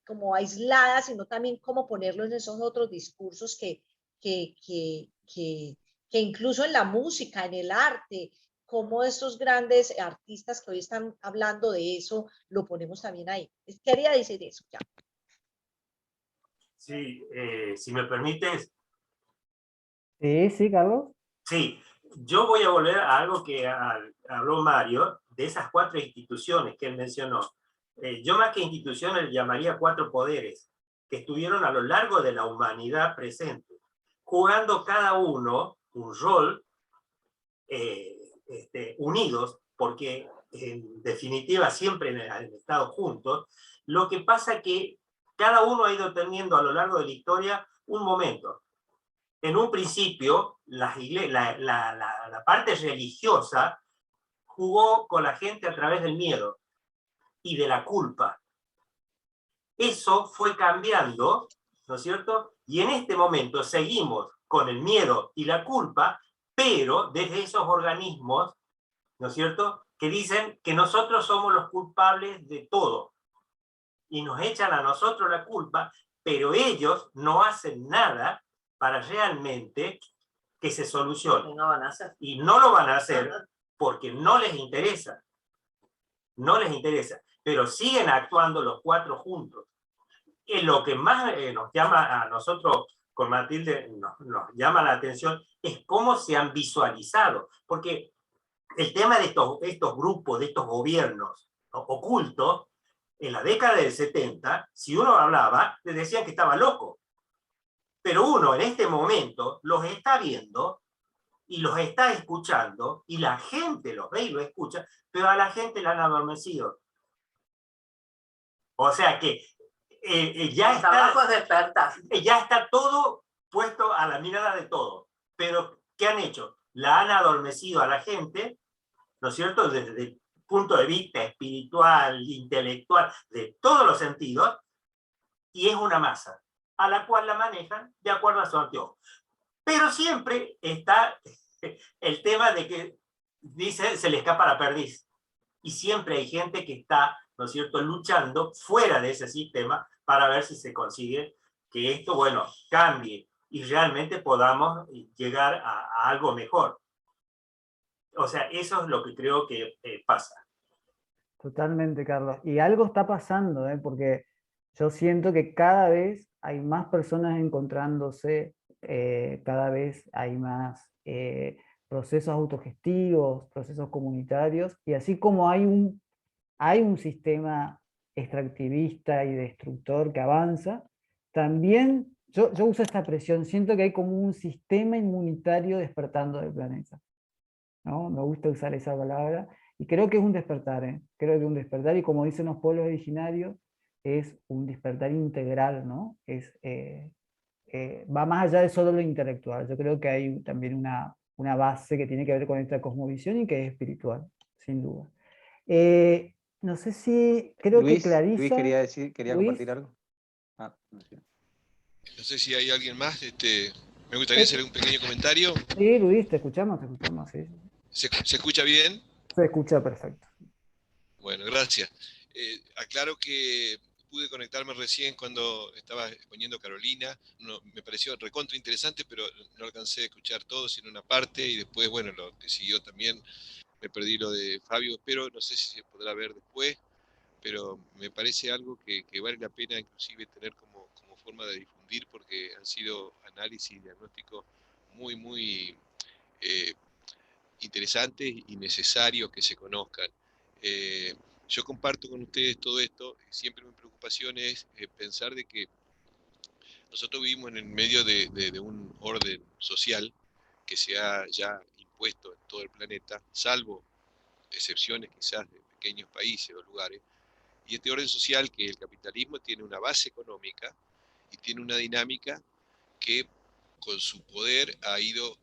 como aislada, sino también cómo ponerlo en esos otros discursos que, que, que, que incluso en la música, en el arte, como estos grandes artistas que hoy están hablando de eso, lo ponemos también ahí. Quería decir eso ya. Sí, si me permites. Sí, Carlos. Sí, yo voy a volver a algo que habló Mario, de esas 4 instituciones que él mencionó. Yo más que instituciones le llamaría 4 poderes que estuvieron a lo largo de la humanidad presente, jugando cada uno un rol, unidos, porque en definitiva siempre han estado juntos. Lo que pasa es que cada uno ha ido teniendo a lo largo de la historia un momento. En un principio, la parte religiosa jugó con la gente a través del miedo y de la culpa. Eso fue cambiando, ¿no es cierto? Y en este momento seguimos con el miedo y la culpa, pero desde esos organismos, ¿no es cierto?, que dicen que nosotros somos los culpables de todo. Y nos echan a nosotros la culpa, pero ellos no hacen nada para realmente que se solucione. Y no van a hacer. Y no lo van a hacer porque no les interesa. No les interesa. Pero siguen actuando los 4 juntos. Y lo que más nos llama a nosotros, con Matilde, nos llama la atención, es cómo se han visualizado. Porque el tema de estos grupos, de estos gobiernos ocultos, en la década del 70, si uno hablaba, le decían que estaba loco. Pero uno en este momento los está viendo y los está escuchando, y la gente los ve y lo escucha, pero a la gente la han adormecido. O sea que ya está todo puesto a la mirada de todo. Pero, ¿qué han hecho? La han adormecido a la gente, ¿no es cierto?, desde el punto de vista espiritual, intelectual, de todos los sentidos, y es una masa a la cual la manejan de acuerdo a su anteojo. Pero siempre está el tema de que dice se le escapa la perdiz. Y siempre hay gente que está, ¿no es cierto?, luchando fuera de ese sistema para ver si se consigue que esto, bueno, cambie y realmente podamos llegar a algo mejor. O sea, eso es lo que creo que pasa. Totalmente, Carlos. Y algo está pasando, porque yo siento que cada vez hay más personas encontrándose, cada vez hay más procesos autogestivos, procesos comunitarios, y así como hay un sistema extractivista y destructor que avanza, también yo uso esta expresión, siento que hay como un sistema inmunitario despertando del planeta, ¿no? Me gusta usar esa palabra, y creo que es un despertar, creo que es un despertar, y como dicen los pueblos originarios, es un despertar integral, ¿no? va más allá de solo lo intelectual. Yo creo que hay también una base que tiene que ver con esta cosmovisión y que es espiritual, sin duda. No sé si, creo que Luis Clarisa... quería Luis, compartir algo. Ah, no sé. No sé si hay alguien más. Me gustaría hacer un pequeño comentario. sí, Luis, te escuchamos, sí. ¿Se escucha bien? Se escucha perfecto. Bueno, gracias. Aclaro que pude conectarme recién cuando estaba poniendo Carolina. Me pareció recontra interesante, pero no alcancé a escuchar todo, sino una parte, y después, bueno, lo que siguió también, me perdí lo de Fabio, pero no sé si se podrá ver después, pero me parece algo que vale la pena inclusive tener como forma de difundir, porque han sido análisis y diagnósticos muy eh, interesantes y necesarios que se conozcan. Eh, yo comparto con ustedes todo esto. Siempre mi preocupación es pensar de que nosotros vivimos en el medio de un orden social que se ha ya impuesto en todo el planeta, salvo excepciones quizás de pequeños países o lugares. Y este orden social, que el capitalismo, tiene una base económica y tiene una dinámica que con su poder ha ido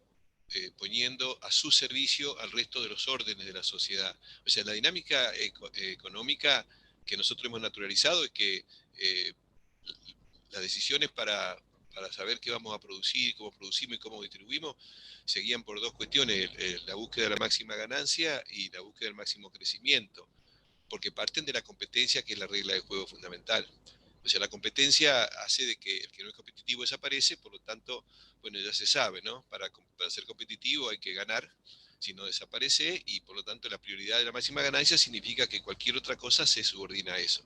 poniendo a su servicio al resto de los órdenes de la sociedad. O sea, la dinámica económica que nosotros hemos naturalizado es que eh, las decisiones para saber qué vamos a producir, cómo producimos y cómo distribuimos, se guían por dos cuestiones, la búsqueda de la máxima ganancia y la búsqueda del máximo crecimiento, porque parten de la competencia, que es la regla de juego fundamental. O sea, la competencia hace de que el que no es competitivo desaparece, por lo tanto, bueno, ya se sabe, ¿no? Para ser competitivo hay que ganar, si no desaparece, y por lo tanto la prioridad de la máxima ganancia significa que cualquier otra cosa se subordina a eso.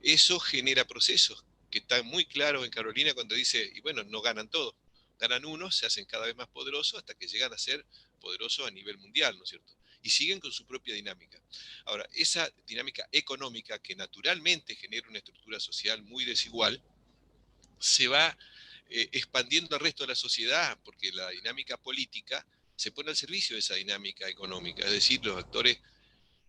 Eso genera procesos que están muy claros en Carolina cuando dice, y bueno, no ganan todos, ganan unos, se hacen cada vez más poderosos hasta que llegan a ser poderosos a nivel mundial, ¿no es cierto? Y siguen con su propia dinámica. Ahora, esa dinámica económica que naturalmente genera una estructura social muy desigual, se va expandiendo al resto de la sociedad, porque la dinámica política se pone al servicio de esa dinámica económica, es decir, los actores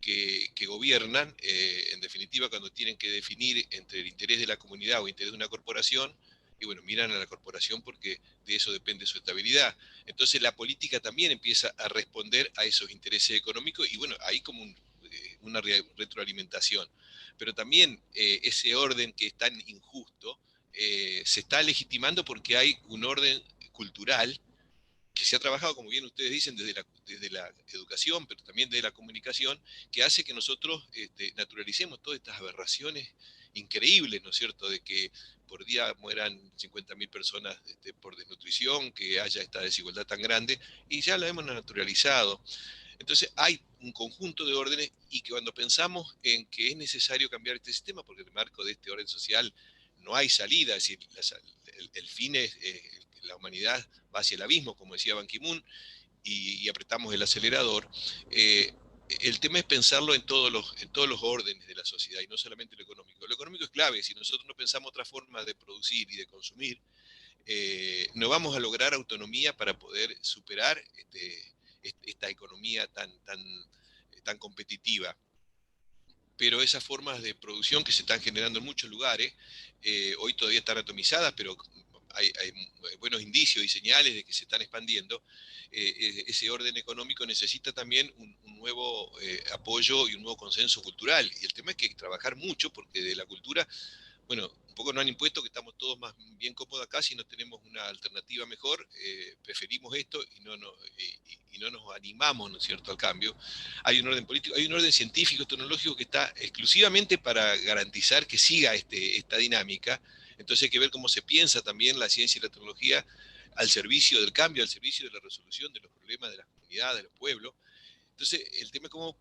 que gobiernan, en definitiva, cuando tienen que definir entre el interés de la comunidad o el interés de una corporación, y bueno, miran a la corporación porque de eso depende su estabilidad. Entonces la política también empieza a responder a esos intereses económicos y bueno, hay como una retroalimentación. Pero también ese orden que es tan injusto se está legitimando porque hay un orden cultural que se ha trabajado, como bien ustedes dicen, desde la educación, pero también desde la comunicación, que hace que nosotros naturalicemos todas estas aberraciones increíbles, ¿no es cierto?, de que por día mueran 50.000 personas por desnutrición, que haya esta desigualdad tan grande, y ya la hemos naturalizado. Entonces hay un conjunto de órdenes y que cuando pensamos en que es necesario cambiar este sistema, porque en el marco de este orden social no hay salida, es decir, el fin es la humanidad va hacia el abismo, como decía Ban Ki-moon, y apretamos el acelerador. El tema es pensarlo en todos los órdenes de la sociedad y no solamente lo económico. Lo económico es clave, si nosotros no pensamos otra forma de producir y de consumir, no vamos a lograr autonomía para poder superar esta economía tan competitiva. Pero esas formas de producción que se están generando en muchos lugares, hoy todavía están atomizadas, pero hay buenos indicios y señales de que se están expandiendo. Ese orden económico necesita también un nuevo apoyo y un nuevo consenso cultural. Y el tema es que hay que trabajar mucho porque de la cultura, bueno, un poco nos han impuesto que estamos todos más bien cómodos acá, si no tenemos una alternativa mejor, preferimos esto y no nos animamos, ¿no es cierto?, al cambio. Hay un orden político, hay un orden científico, tecnológico que está exclusivamente para garantizar que siga esta dinámica. Entonces hay que ver cómo se piensa también la ciencia y la tecnología al servicio del cambio, al servicio de la resolución de los problemas de las comunidades, de los pueblos. Entonces el tema es cómo,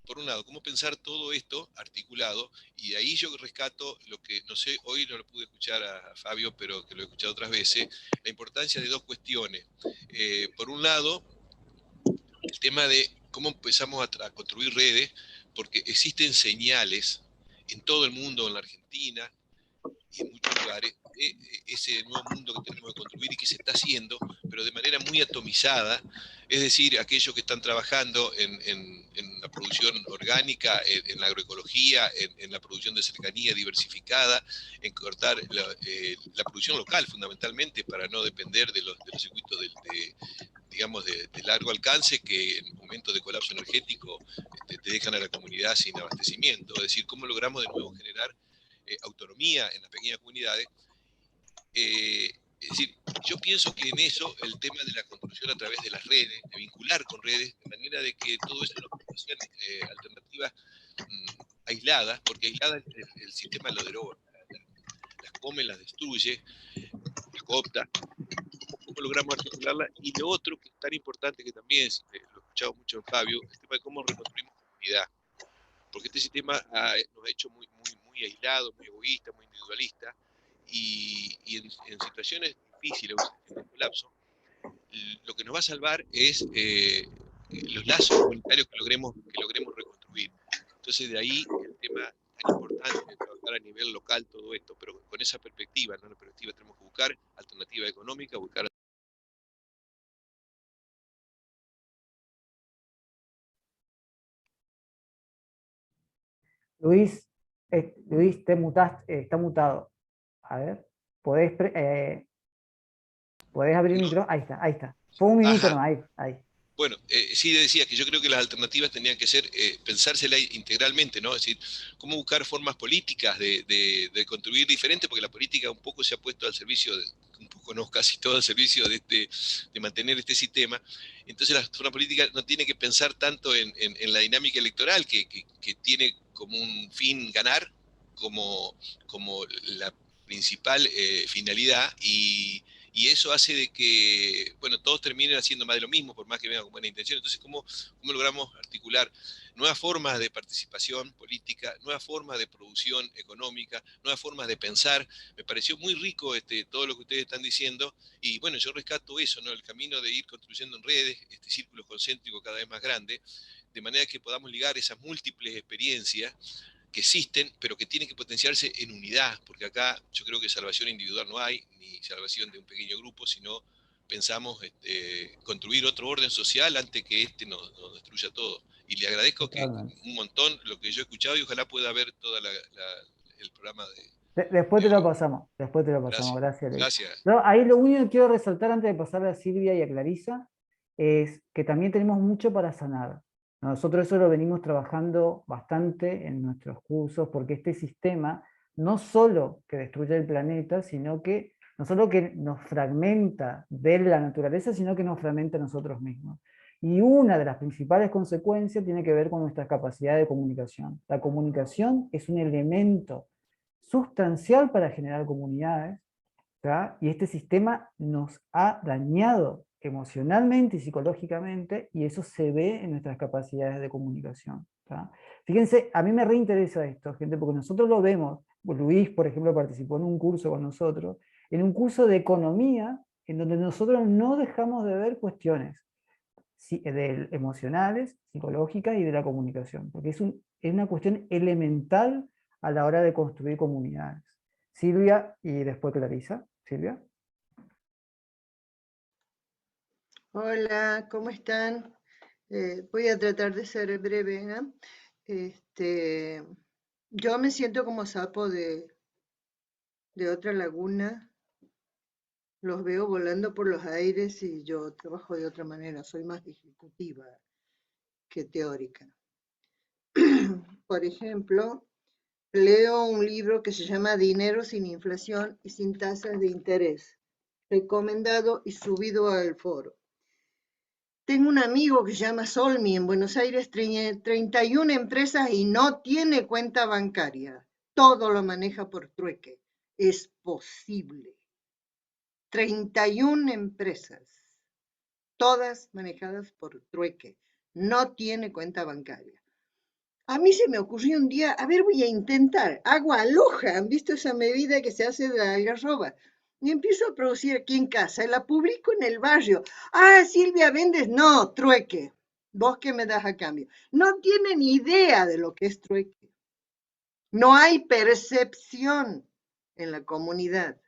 por un lado, cómo pensar todo esto articulado, y de ahí yo rescato lo que, no sé, hoy no lo pude escuchar a Fabio, pero que lo he escuchado otras veces, la importancia de dos cuestiones. Por un lado, el tema de cómo empezamos a construir redes, porque existen señales en todo el mundo, en la Argentina, y en muchos lugares, ese nuevo mundo que tenemos que construir y que se está haciendo, pero de manera muy atomizada, es decir, aquellos que están trabajando en la producción orgánica, en la agroecología, en la producción de cercanía diversificada, en cortar la producción local fundamentalmente para no depender de los circuitos digamos, de largo alcance que en momentos de colapso energético te dejan a la comunidad sin abastecimiento. Es decir, cómo logramos de nuevo generar autonomía en las pequeñas comunidades. Es decir, yo pienso que en eso el tema de la construcción a través de las redes, de vincular con redes, de manera de que todo eso no sean alternativas aisladas, porque aisladas el sistema lo deroga, las come, las destruye, las coopta. ¿Cómo logramos articularla? Y lo otro que es tan importante, que también lo he escuchado mucho en Fabio, el tema de cómo reconstruimos comunidad. Porque este sistema nos ha hecho muy aislados, muy egoístas, muy individualistas, y en situaciones difíciles, en el colapso, lo que nos va a salvar es los lazos comunitarios que logremos reconstruir. Entonces de ahí el tema tan importante de trabajar a nivel local todo esto, pero con esa perspectiva, ¿no? La perspectiva tenemos que buscar alternativa económica, buscar... Luis, Luis, te mutaste, está mutado. A ver, ¿podés abrir el micrófono? Ahí está. Fue un minuto, no, ahí. Bueno, sí decía que yo creo que las alternativas tenían que ser pensársela integralmente, ¿no? Es decir, cómo buscar formas políticas de construir diferente, porque la política un poco se ha puesto al servicio, un poco no, casi todo al servicio de mantener este sistema. Entonces la forma política no tiene que pensar tanto en la dinámica electoral, que tiene como un fin ganar, como la principal finalidad, y eso hace de que, bueno, todos terminen haciendo más de lo mismo, por más que vengan con buena intención. Entonces, ¿cómo logramos articular nuevas formas de participación política, nuevas formas de producción económica, nuevas formas de pensar? Me pareció muy rico todo lo que ustedes están diciendo, y bueno, yo rescato eso, ¿no? El camino de ir construyendo en redes, este círculo concéntrico cada vez más grande, de manera que podamos ligar esas múltiples experiencias que existen, pero que tienen que potenciarse en unidad, porque acá yo creo que salvación individual no hay, ni salvación de un pequeño grupo, sino pensamos construir otro orden social antes que nos destruya todo. Y le agradezco que un montón lo que yo he escuchado, y ojalá pueda ver todo el programa de... Después te lo pasamos, gracias. Gracias. No, ahí lo único que quiero resaltar antes de pasarle a Silvia y a Clarisa es que también tenemos mucho para sanar. Nosotros eso lo venimos trabajando bastante en nuestros cursos, porque este sistema no solo que destruye el planeta, sino que no solo que nos fragmenta de la naturaleza, sino que nos fragmenta a nosotros mismos. Y una de las principales consecuencias tiene que ver con nuestra capacidad de comunicación. La comunicación es un elemento sustancial para generar comunidades, ¿tá? Y este sistema nos ha dañado emocionalmente y psicológicamente, y eso se ve en nuestras capacidades de comunicación, ¿tá? Fíjense, a mí me reinteresa esto, gente, porque nosotros lo vemos. Luis, por ejemplo, participó en un curso con nosotros, en un curso de economía, en donde nosotros no dejamos de ver cuestiones emocionales, psicológicas y de la comunicación, porque es una cuestión elemental a la hora de construir comunidades. Silvia y después Clarisa. Silvia. Hola, ¿cómo están? Voy a tratar de ser breve, ¿eh? Yo me siento como sapo de otra laguna. Los veo volando por los aires y yo trabajo de otra manera, soy más ejecutiva que teórica. Por ejemplo, leo un libro que se llama Dinero sin inflación y sin tasas de interés, recomendado y subido al foro. Tengo un amigo que se llama Solmi en Buenos Aires, 31 empresas y no tiene cuenta bancaria. Todo lo maneja por trueque. Es posible. 31 empresas, todas manejadas por trueque. No tiene cuenta bancaria. A mí se me ocurrió un día, a ver, voy a intentar. Agua aloja, ¿han visto esa medida que se hace de la algarroba? Y empiezo a producir aquí en casa, y la publico en el barrio. Ah, Silvia, ¿vendes? No, trueque. ¿Vos qué me das a cambio? No tienen idea de lo que es trueque. No hay percepción en la comunidad.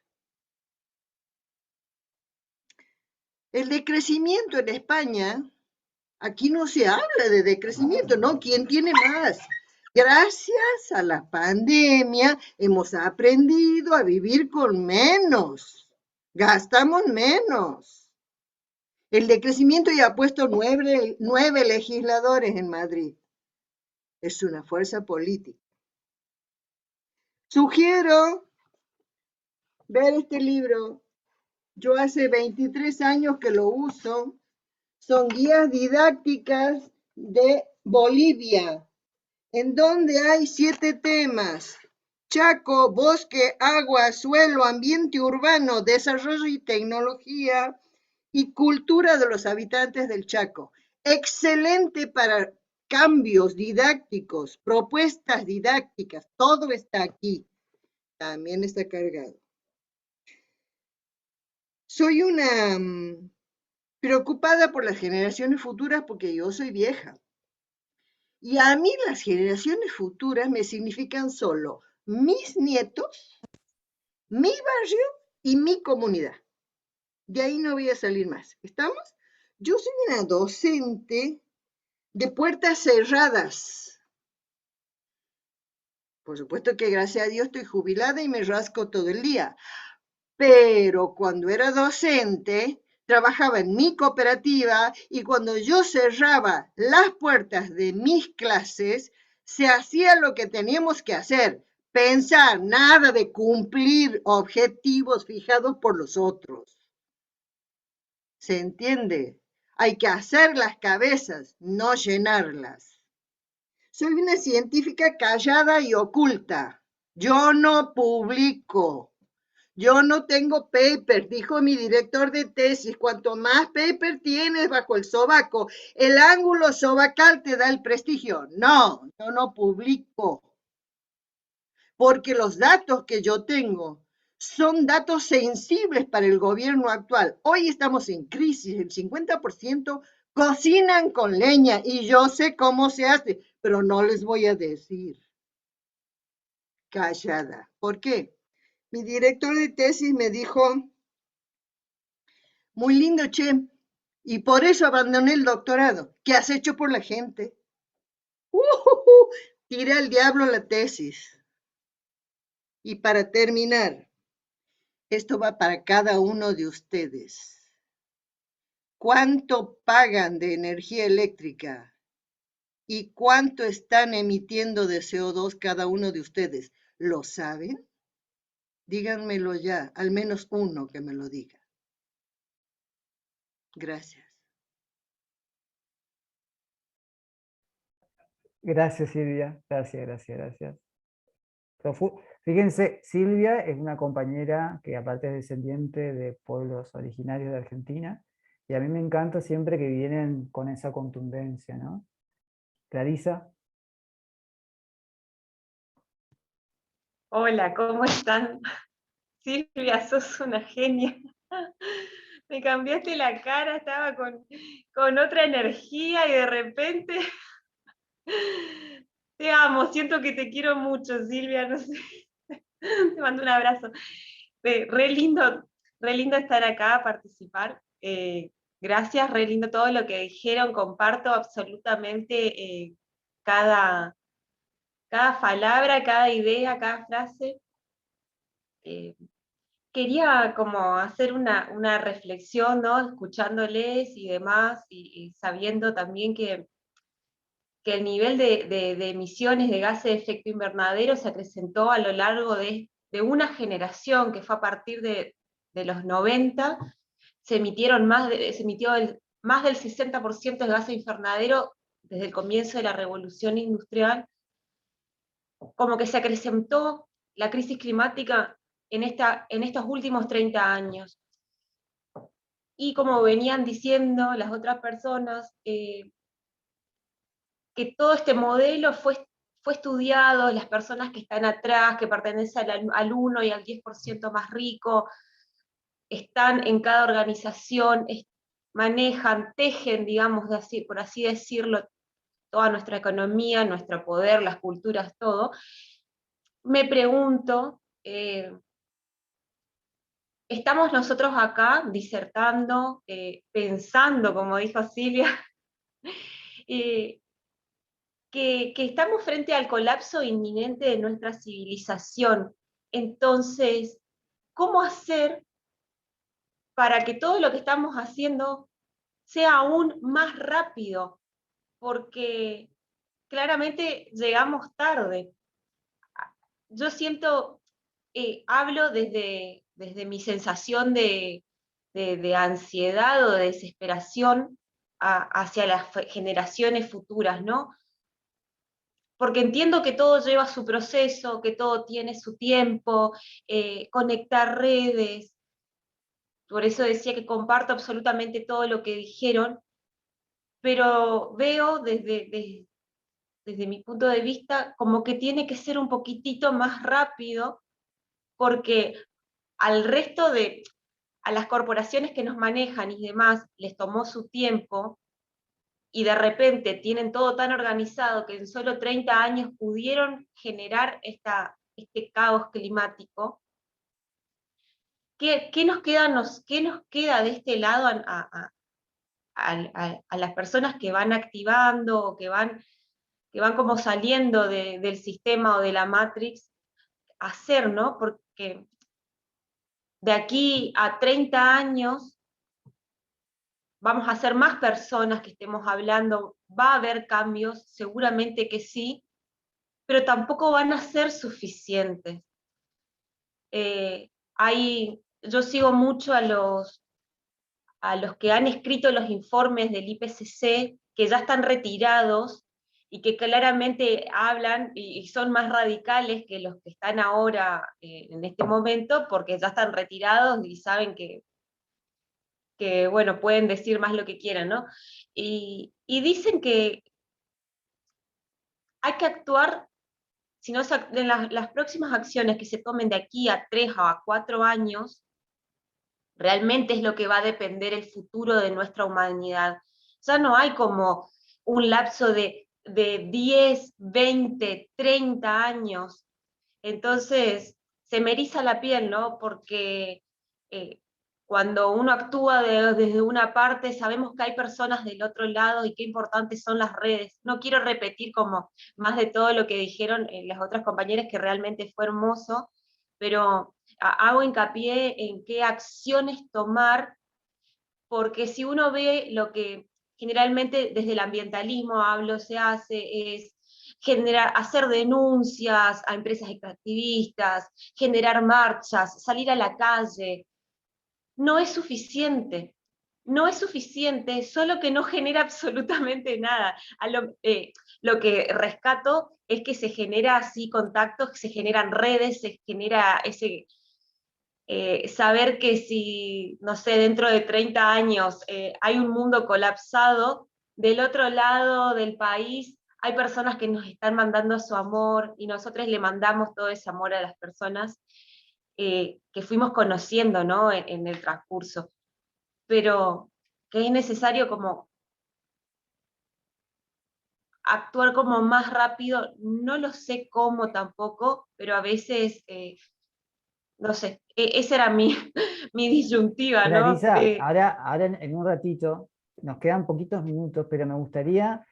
El decrecimiento en España, aquí no se habla de decrecimiento, ¿no? ¿Quién tiene más? Gracias a la pandemia hemos aprendido a vivir con menos, gastamos menos. El decrecimiento ya ha puesto 9 legisladores en Madrid. Es una fuerza política. Sugiero ver este libro. Yo hace 23 años que lo uso. Son guías didácticas de Bolivia, en donde hay 7 temas: Chaco, bosque, agua, suelo, ambiente urbano, desarrollo y tecnología, y cultura de los habitantes del Chaco. Excelente para cambios didácticos, propuestas didácticas, todo está aquí. También está cargado. Soy una preocupada por las generaciones futuras porque yo soy vieja. Y a mí las generaciones futuras me significan solo mis nietos, mi barrio y mi comunidad. De ahí no voy a salir más. ¿Estamos? Yo soy una docente de puertas cerradas. Por supuesto que gracias a Dios estoy jubilada y me rasco todo el día. Pero cuando era docente, trabajaba en mi cooperativa y cuando yo cerraba las puertas de mis clases, se hacía lo que teníamos que hacer, pensar, nada de cumplir objetivos fijados por los otros. ¿Se entiende? Hay que hacer las cabezas, no llenarlas. Soy una científica callada y oculta. Yo no publico. Yo no tengo paper, dijo mi director de tesis. Cuanto más paper tienes bajo el sobaco, el ángulo sobacal te da el prestigio. No, yo no publico. Porque los datos que yo tengo son datos sensibles para el gobierno actual. Hoy estamos en crisis, el 50% cocinan con leña y yo sé cómo se hace, pero no les voy a decir. Callada. ¿Por qué? Mi director de tesis me dijo, muy lindo, che, y por eso abandoné el doctorado. ¿Qué has hecho por la gente? Tiré al diablo la tesis. Y para terminar, esto va para cada uno de ustedes. ¿Cuánto pagan de energía eléctrica? ¿Y cuánto están emitiendo de CO2 cada uno de ustedes? ¿Lo saben? Díganmelo ya, al menos uno que me lo diga. Gracias. Gracias, Silvia. Gracias. Fíjense, Silvia es una compañera que aparte es descendiente de pueblos originarios de Argentina, y a mí me encanta siempre que vienen con esa contundencia, ¿no? Clarisa. Hola, ¿cómo están? Silvia, sos una genia. Me cambiaste la cara, estaba con otra energía y de repente te amo, siento que te quiero mucho, Silvia, no sé. Te mando un abrazo. Re lindo estar acá, participar. Gracias, re lindo todo lo que dijeron, comparto absolutamente cada palabra, cada idea, cada frase. Quería como hacer una reflexión, ¿no? Escuchándoles y demás, y sabiendo también que el nivel de emisiones de gases de efecto invernadero se acrecentó a lo largo de una generación, que fue a partir de los 90, se emitió más del 60% de gases de invernadero desde el comienzo de la revolución industrial. Como que se acrecentó la crisis climática en estos últimos 30 años. Y como venían diciendo las otras personas, que todo este modelo fue estudiado, las personas que están atrás, que pertenecen al 1 y al 10% más rico, están en cada organización, manejan, tejen, digamos, por así decirlo, toda nuestra economía, nuestro poder, las culturas, todo. Me pregunto, estamos nosotros acá disertando, pensando, como dijo Silvia, eh, que estamos frente al colapso inminente de nuestra civilización. Entonces, ¿cómo hacer para que todo lo que estamos haciendo sea aún más rápido? Porque claramente llegamos tarde. Yo siento, hablo desde mi sensación de ansiedad o de desesperación hacia las generaciones futuras, ¿no? Porque entiendo que todo lleva su proceso, que todo tiene su tiempo, conectar redes. Por eso decía que comparto absolutamente todo lo que dijeron, pero veo desde mi punto de vista como que tiene que ser un poquitito más rápido, porque al resto a las corporaciones que nos manejan y demás, les tomó su tiempo, y de repente tienen todo tan organizado que en solo 30 años pudieron generar este caos climático. ¿Qué nos queda de este lado a las personas que van activando o que van como saliendo del sistema o de la Matrix hacer, ¿no? Porque de aquí a 30 años vamos a ser más personas que estemos hablando, va a haber cambios, seguramente que sí, pero tampoco van a ser suficientes. Yo sigo mucho a los que han escrito los informes del IPCC, que ya están retirados, y que claramente hablan y son más radicales que los que están ahora en este momento, porque ya están retirados y saben que bueno, pueden decir más lo que quieran, ¿no? Y dicen que hay que actuar, si no en las próximas acciones que se tomen de aquí a 3 o a 4 años, realmente es lo que va a depender el futuro de nuestra humanidad. Ya no hay como un lapso de 10, 20, 30 años. Entonces, se me eriza la piel, ¿no? Porque cuando uno actúa desde una parte, sabemos que hay personas del otro lado y qué importantes son las redes. No quiero repetir como más de todo lo que dijeron las otras compañeras, que realmente fue hermoso, pero hago hincapié en qué acciones tomar, porque si uno ve lo que generalmente desde el ambientalismo se hace, es hacer denuncias a empresas extractivistas, generar marchas, salir a la calle. No es suficiente, no es suficiente, solo que no genera absolutamente nada. Lo que rescato es que se genera así contactos, se generan redes, se genera ese saber que si, no sé, dentro de 30 años hay un mundo colapsado, del otro lado del país hay personas que nos están mandando su amor y nosotros le mandamos todo ese amor a las personas que fuimos conociendo, ¿no? en el transcurso. Pero que es necesario como actuar como más rápido, no lo sé cómo tampoco, pero a veces no sé, esa era mi disyuntiva, ¿no? Clarisa, ahora en un ratito, nos quedan poquitos minutos, pero me gustaría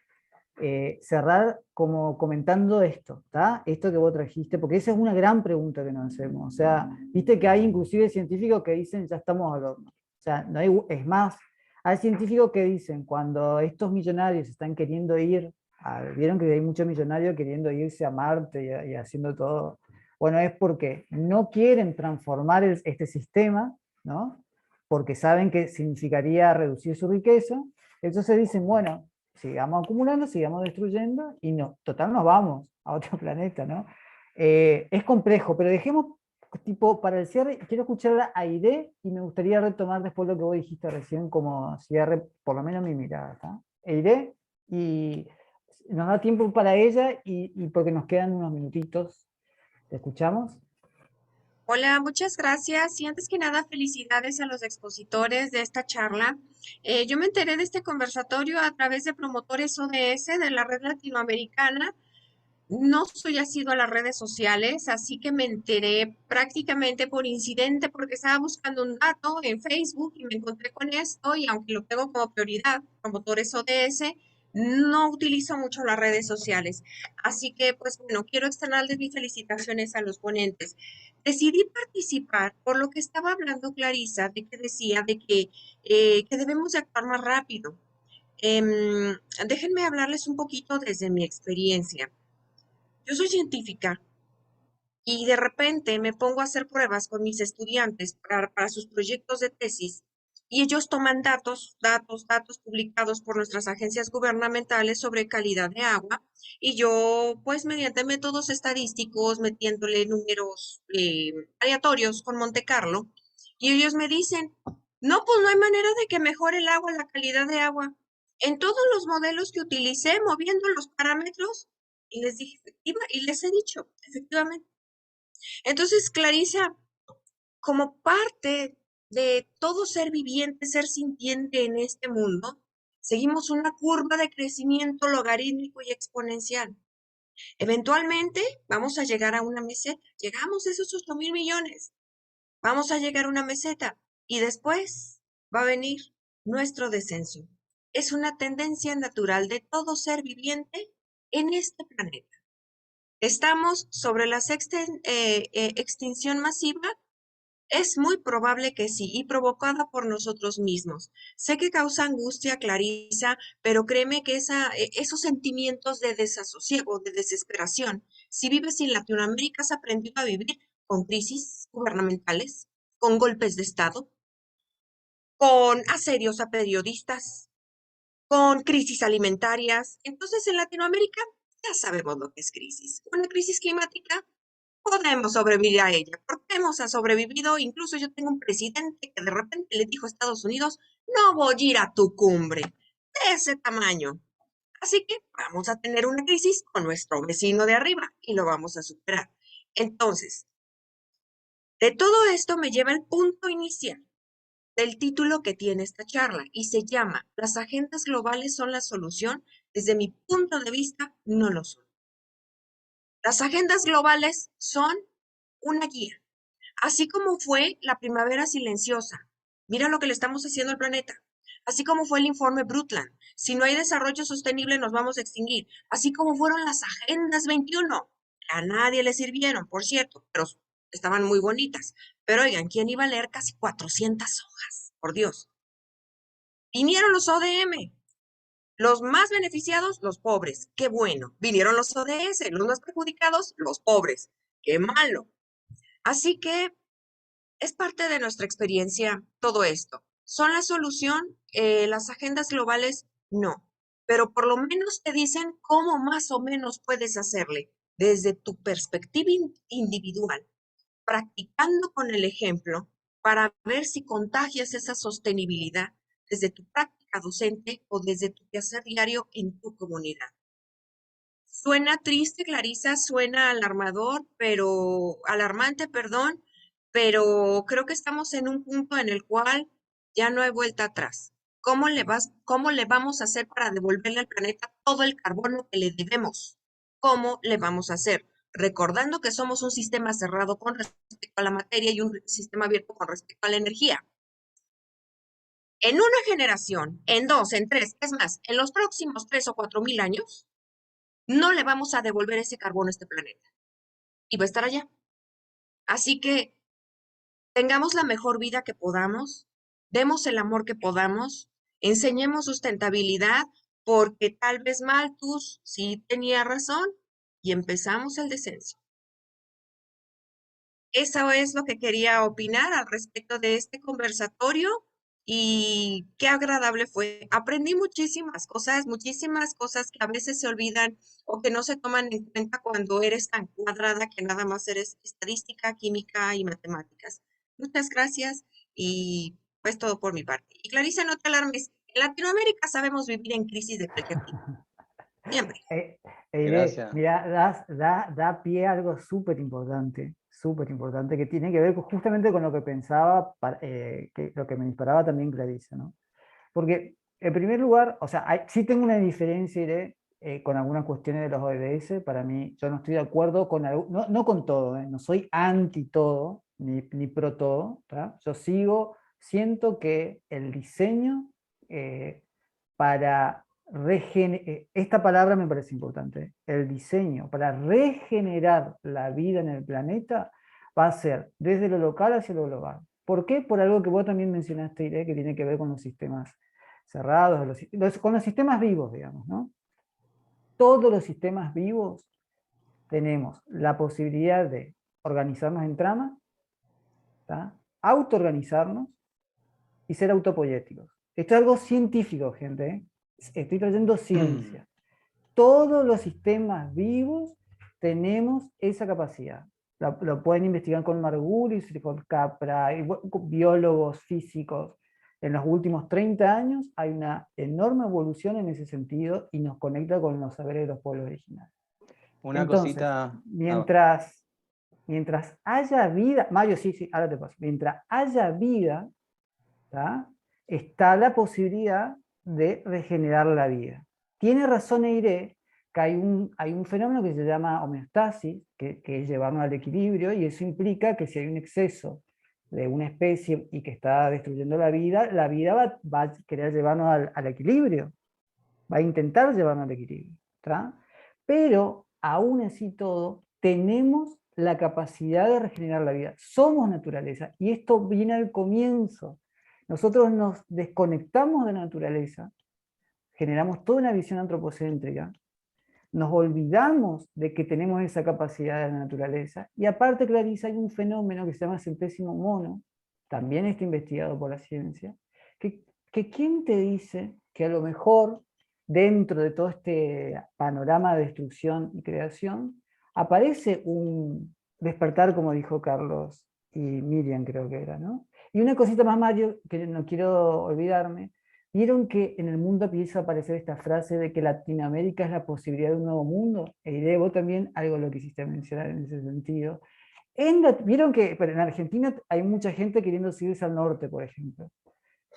cerrar como comentando esto, ¿está? Esto que vos trajiste, porque esa es una gran pregunta que nos hacemos. O sea, viste que hay inclusive científicos que dicen ya estamos al horno. O sea, no hay, es más, hay científicos que dicen cuando estos millonarios están queriendo ir, vieron que hay muchos millonarios queriendo irse a Marte y haciendo todo. Bueno, es porque no quieren transformar este sistema, ¿no? Porque saben que significaría reducir su riqueza. Entonces dicen, bueno, sigamos acumulando, sigamos destruyendo, y no, total nos vamos a otro planeta, ¿no? Es complejo, pero dejemos, tipo, para el cierre, quiero escuchar a Aide, y me gustaría retomar después lo que vos dijiste recién como cierre, por lo menos mi mirada, ¿está? Aide, y nos da tiempo para ella, y porque nos quedan unos minutitos. ¿Te escuchamos? Hola, muchas gracias. Y antes que nada, felicidades a los expositores de esta charla. Yo me enteré de este conversatorio a través de promotores ODS de la red latinoamericana no soy asidua a las redes sociales, así que me enteré prácticamente por incidente porque estaba buscando un dato en Facebook y me encontré con esto y aunque lo tengo como prioridad, promotores ODS, no utilizo mucho las redes sociales. Así que, pues bueno, quiero externarles mis felicitaciones a los ponentes. Decidí participar por lo que estaba hablando Clarisa, de que decía de que debemos de actuar más rápido. Déjenme hablarles un poquito desde mi experiencia. Yo soy científica y de repente me pongo a hacer pruebas con mis estudiantes para sus proyectos de tesis y ellos toman datos publicados por nuestras agencias gubernamentales sobre calidad de agua y yo, pues mediante métodos estadísticos, metiéndole números aleatorios con Monte Carlo, y ellos me dicen, no, pues no hay manera de que mejore el agua, la calidad de agua. En todos los modelos que utilicé, moviendo los parámetros, y les dije, y les he dicho, efectivamente. Entonces, Clarisa, como parte de todo ser viviente, ser sintiente en este mundo, seguimos una curva de crecimiento logarítmico y exponencial. Eventualmente vamos a llegar a una meseta. Llegamos a esos 8,000 millones. Vamos a llegar a una meseta y después va a venir nuestro descenso. Es una tendencia natural de todo ser viviente en este planeta. ¿Estamos sobre la extinción masiva? Es muy probable que sí, y provocada por nosotros mismos. Sé que causa angustia, Clarisa, pero créeme que esos sentimientos de desasosiego, de desesperación, si vives en Latinoamérica, has aprendido a vivir con crisis gubernamentales, con golpes de Estado, con asedios a periodistas, con crisis alimentarias. Entonces, en Latinoamérica ya sabemos lo que es crisis. Una crisis climática, podemos sobrevivir a ella, porque hemos sobrevivido. Incluso yo tengo un presidente que de repente le dijo a Estados Unidos, no voy a ir a tu cumbre, de ese tamaño. Así que vamos a tener una crisis con nuestro vecino de arriba y lo vamos a superar. Entonces, de todo esto me lleva el punto inicial del título que tiene esta charla y se llama ¿Las agendas globales son la solución? Desde mi punto de vista, no lo son. Las agendas globales son una guía, así como fue la primavera silenciosa. Mira lo que le estamos haciendo al planeta. Así como fue el informe Brundtland. Si no hay desarrollo sostenible, nos vamos a extinguir. Así como fueron las agendas 21. A nadie le sirvieron, por cierto, pero estaban muy bonitas. Pero oigan, ¿quién iba a leer casi 400 hojas? Por Dios. Vinieron los ODM. Los más beneficiados, los pobres. Qué bueno. Vinieron los ODS. Los más perjudicados, los pobres. Qué malo. Así que es parte de nuestra experiencia todo esto. ¿Son la solución? Las agendas globales, no. Pero por lo menos te dicen cómo más o menos puedes hacerle desde tu perspectiva individual, practicando con el ejemplo para ver si contagias esa sostenibilidad desde tu práctica docente o desde tu quehacer diario en tu comunidad. Suena triste, Clarisa, suena alarmante, pero creo que estamos en un punto en el cual ya no hay vuelta atrás. ¿Cómo le vamos a hacer para devolverle al planeta todo el carbono que le debemos? ¿Cómo le vamos a hacer? Recordando que somos un sistema cerrado con respecto a la materia y un sistema abierto con respecto a la energía. En una generación, en 2, en 3, es más, en los próximos 3 o 4,000 años, no le vamos a devolver ese carbono a este planeta. Y va a estar allá. Así que tengamos la mejor vida que podamos, demos el amor que podamos, enseñemos sustentabilidad, porque tal vez Malthus sí tenía razón y empezamos el descenso. Eso es lo que quería opinar al respecto de este conversatorio y qué agradable fue. Aprendí muchísimas cosas que a veces se olvidan o que no se toman en cuenta cuando eres tan cuadrada que nada más eres estadística, química y matemáticas. Muchas gracias y pues todo por mi parte. Y Clarisa, no te alarmes. En Latinoamérica sabemos vivir en crisis de cualquier tipo. Siempre. Gracias. Mira, da pie a algo súper importante, que tiene que ver justamente con lo que pensaba, lo que me disparaba también Clarisa, ¿no? Porque, en primer lugar, o sea, sí tengo una diferencia, Iré, con algunas cuestiones de los ODS. Para mí, yo no estoy de acuerdo con no con todo, no soy anti todo, ni pro todo. Yo siento que el diseño para esta palabra me parece importante, el diseño para regenerar la vida en el planeta va a ser desde lo local hacia lo global. ¿Por qué? Por algo que vos también mencionaste, Irene, que tiene que ver con los sistemas cerrados, con los sistemas vivos, digamos, ¿no? Todos los sistemas vivos tenemos la posibilidad de organizarnos en tramas, autoorganizarnos y ser autopoyéticos. Esto es algo científico, gente, ¿eh? Estoy trayendo ciencia. Todos los sistemas vivos tenemos esa capacidad. Lo pueden investigar con Margulis, con Capra, biólogos, físicos. En los últimos 30 años hay una enorme evolución en ese sentido y nos conecta con los saberes de los pueblos originarios. Entonces, cosita... mientras haya vida, Mario, sí, ahora te paso. Mientras haya vida, está la posibilidad de regenerar la vida. Tiene razón Eire que hay un fenómeno que se llama homeostasis, que es llevarnos al equilibrio, y eso implica que si hay un exceso de una especie y que está destruyendo la vida va a querer llevarnos al equilibrio, va a intentar llevarnos al equilibrio. Pero aún así todo, tenemos la capacidad de regenerar la vida. Somos naturaleza, y esto viene al comienzo. Nosotros nos desconectamos de la naturaleza, generamos toda una visión antropocéntrica, nos olvidamos de que tenemos esa capacidad de la naturaleza, y aparte, Clarisa, hay un fenómeno que se llama centésimo mono, también está investigado por la ciencia, que ¿quién te dice que a lo mejor dentro de todo este panorama de destrucción y creación aparece un despertar, como dijo Carlos y Miriam, creo que era, ¿no? Y una cosita más, Mario, que no quiero olvidarme. ¿Vieron que en el mundo empieza a aparecer esta frase de que Latinoamérica es la posibilidad de un nuevo mundo? Y vos también algo lo quisiste mencionar en ese sentido. Vieron que en Argentina hay mucha gente queriendo irse al norte, por ejemplo.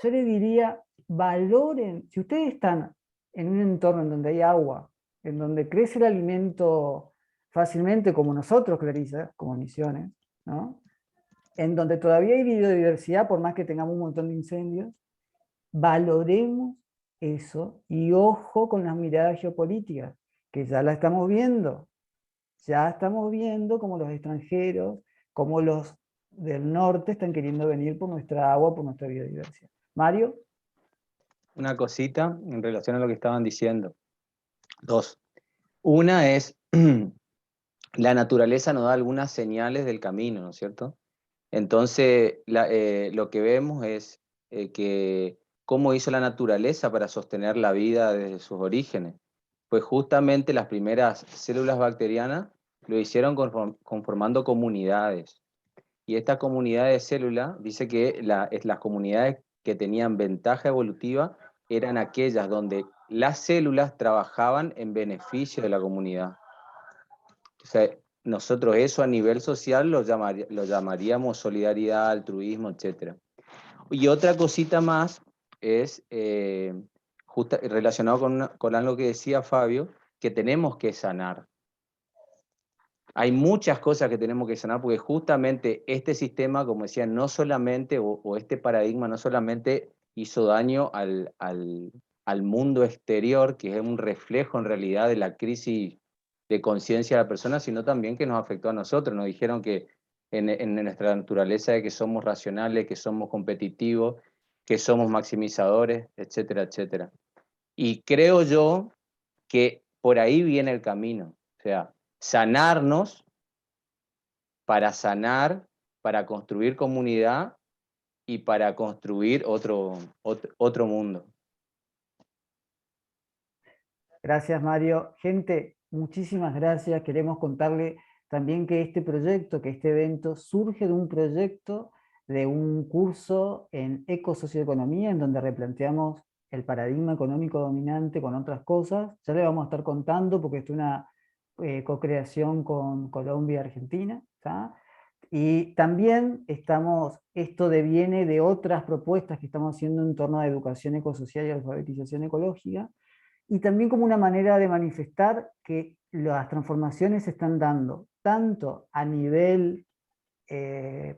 Yo le diría, valoren, si ustedes están en un entorno en donde hay agua, en donde crece el alimento fácilmente, como nosotros, Clarisa, como Misiones, ¿no? En donde todavía hay biodiversidad, por más que tengamos un montón de incendios, valoremos eso y ojo con las miradas geopolíticas, que ya la estamos viendo. Ya estamos viendo cómo los extranjeros, cómo los del norte están queriendo venir por nuestra agua, por nuestra biodiversidad. Mario. Una cosita en relación a lo que estaban diciendo. Dos. Una es, la naturaleza nos da algunas señales del camino, ¿no es cierto? Entonces, lo que vemos es que cómo hizo la naturaleza para sostener la vida desde sus orígenes. Pues justamente las primeras células bacterianas lo hicieron conformando comunidades. Y esta comunidad de células dice que las comunidades que tenían ventaja evolutiva eran aquellas donde las células trabajaban en beneficio de la comunidad. O sea, nosotros eso a nivel social lo llamaríamos solidaridad, altruismo, etc. Y otra cosita más es relacionado con algo que decía Fabio, que tenemos que sanar. Hay muchas cosas que tenemos que sanar porque justamente este sistema, como decía, no solamente, o este paradigma no solamente hizo daño al mundo exterior, que es un reflejo en realidad de la crisis de conciencia de la persona, sino también que nos afectó a nosotros. Nos dijeron que en nuestra naturaleza de que somos racionales, que somos competitivos, que somos maximizadores, etcétera, etcétera. Y creo yo que por ahí viene el camino. O sea, sanarnos para sanar, para construir comunidad y para construir otro mundo. Gracias, Mario. Gente, muchísimas gracias. Queremos contarle también que este proyecto, que este evento, surge de un proyecto de un curso en ecosocioeconomía, en donde replanteamos el paradigma económico dominante con otras cosas. Ya le vamos a estar contando porque es una co-creación con Colombia y Argentina. ¿tá? Y también esto deviene de otras propuestas que estamos haciendo en torno a educación ecosocial y alfabetización ecológica, y también como una manera de manifestar que las transformaciones se están dando, tanto a nivel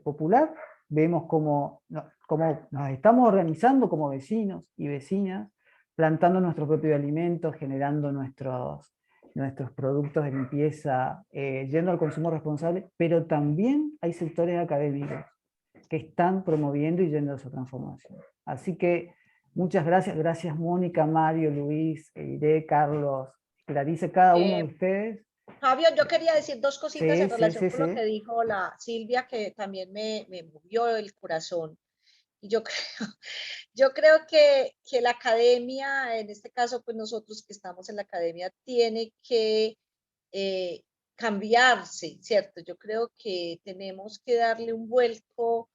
popular, vemos cómo nos estamos organizando como vecinos y vecinas, plantando nuestro propio alimento, generando nuestros productos de limpieza, yendo al consumo responsable, pero también hay sectores académicos que están promoviendo y yendo a esa transformación. Así que muchas gracias, gracias Mónica, Mario, Luis, Eiré, Carlos, Clarice, cada uno de ustedes. Fabio, yo quería decir dos cositas Sí, en relación sí, con lo sí. que dijo la Silvia, que también me movió el corazón. Y yo creo que la academia, en este caso, pues nosotros que estamos en la academia, tiene que cambiarse, ¿cierto? Yo creo que tenemos que darle un vuelco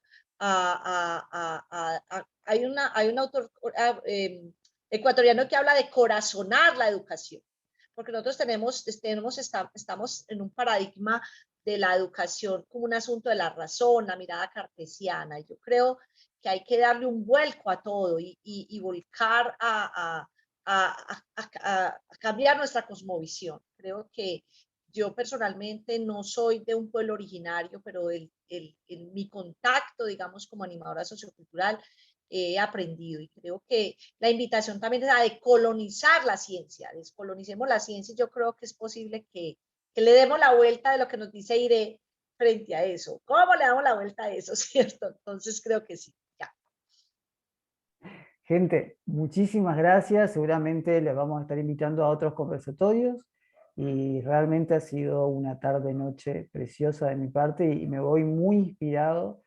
hay un autor ecuatoriano que habla de corazonar la educación, porque nosotros estamos en un paradigma de la educación como un asunto de la razón, la mirada cartesiana. Yo creo que hay que darle un vuelco a todo y volcar a cambiar nuestra cosmovisión. Creo que yo personalmente no soy de un pueblo originario, pero mi contacto, digamos, como animadora sociocultural, he aprendido y creo que la invitación también es a decolonizar la ciencia, descolonicemos la ciencia y yo creo que es posible que le demos la vuelta de lo que nos dice Iré frente a eso. ¿Cómo le damos la vuelta a eso, cierto? Entonces creo que sí. Ya. Gente, muchísimas gracias. Seguramente les vamos a estar invitando a otros conversatorios y realmente ha sido una tarde-noche preciosa de mi parte y me voy muy inspirado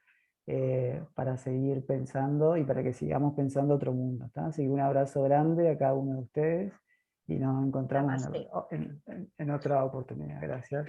para seguir pensando y para que sigamos pensando otro mundo. ¿Está? Así que un abrazo grande a cada uno de ustedes y nos encontramos en otra oportunidad. Gracias.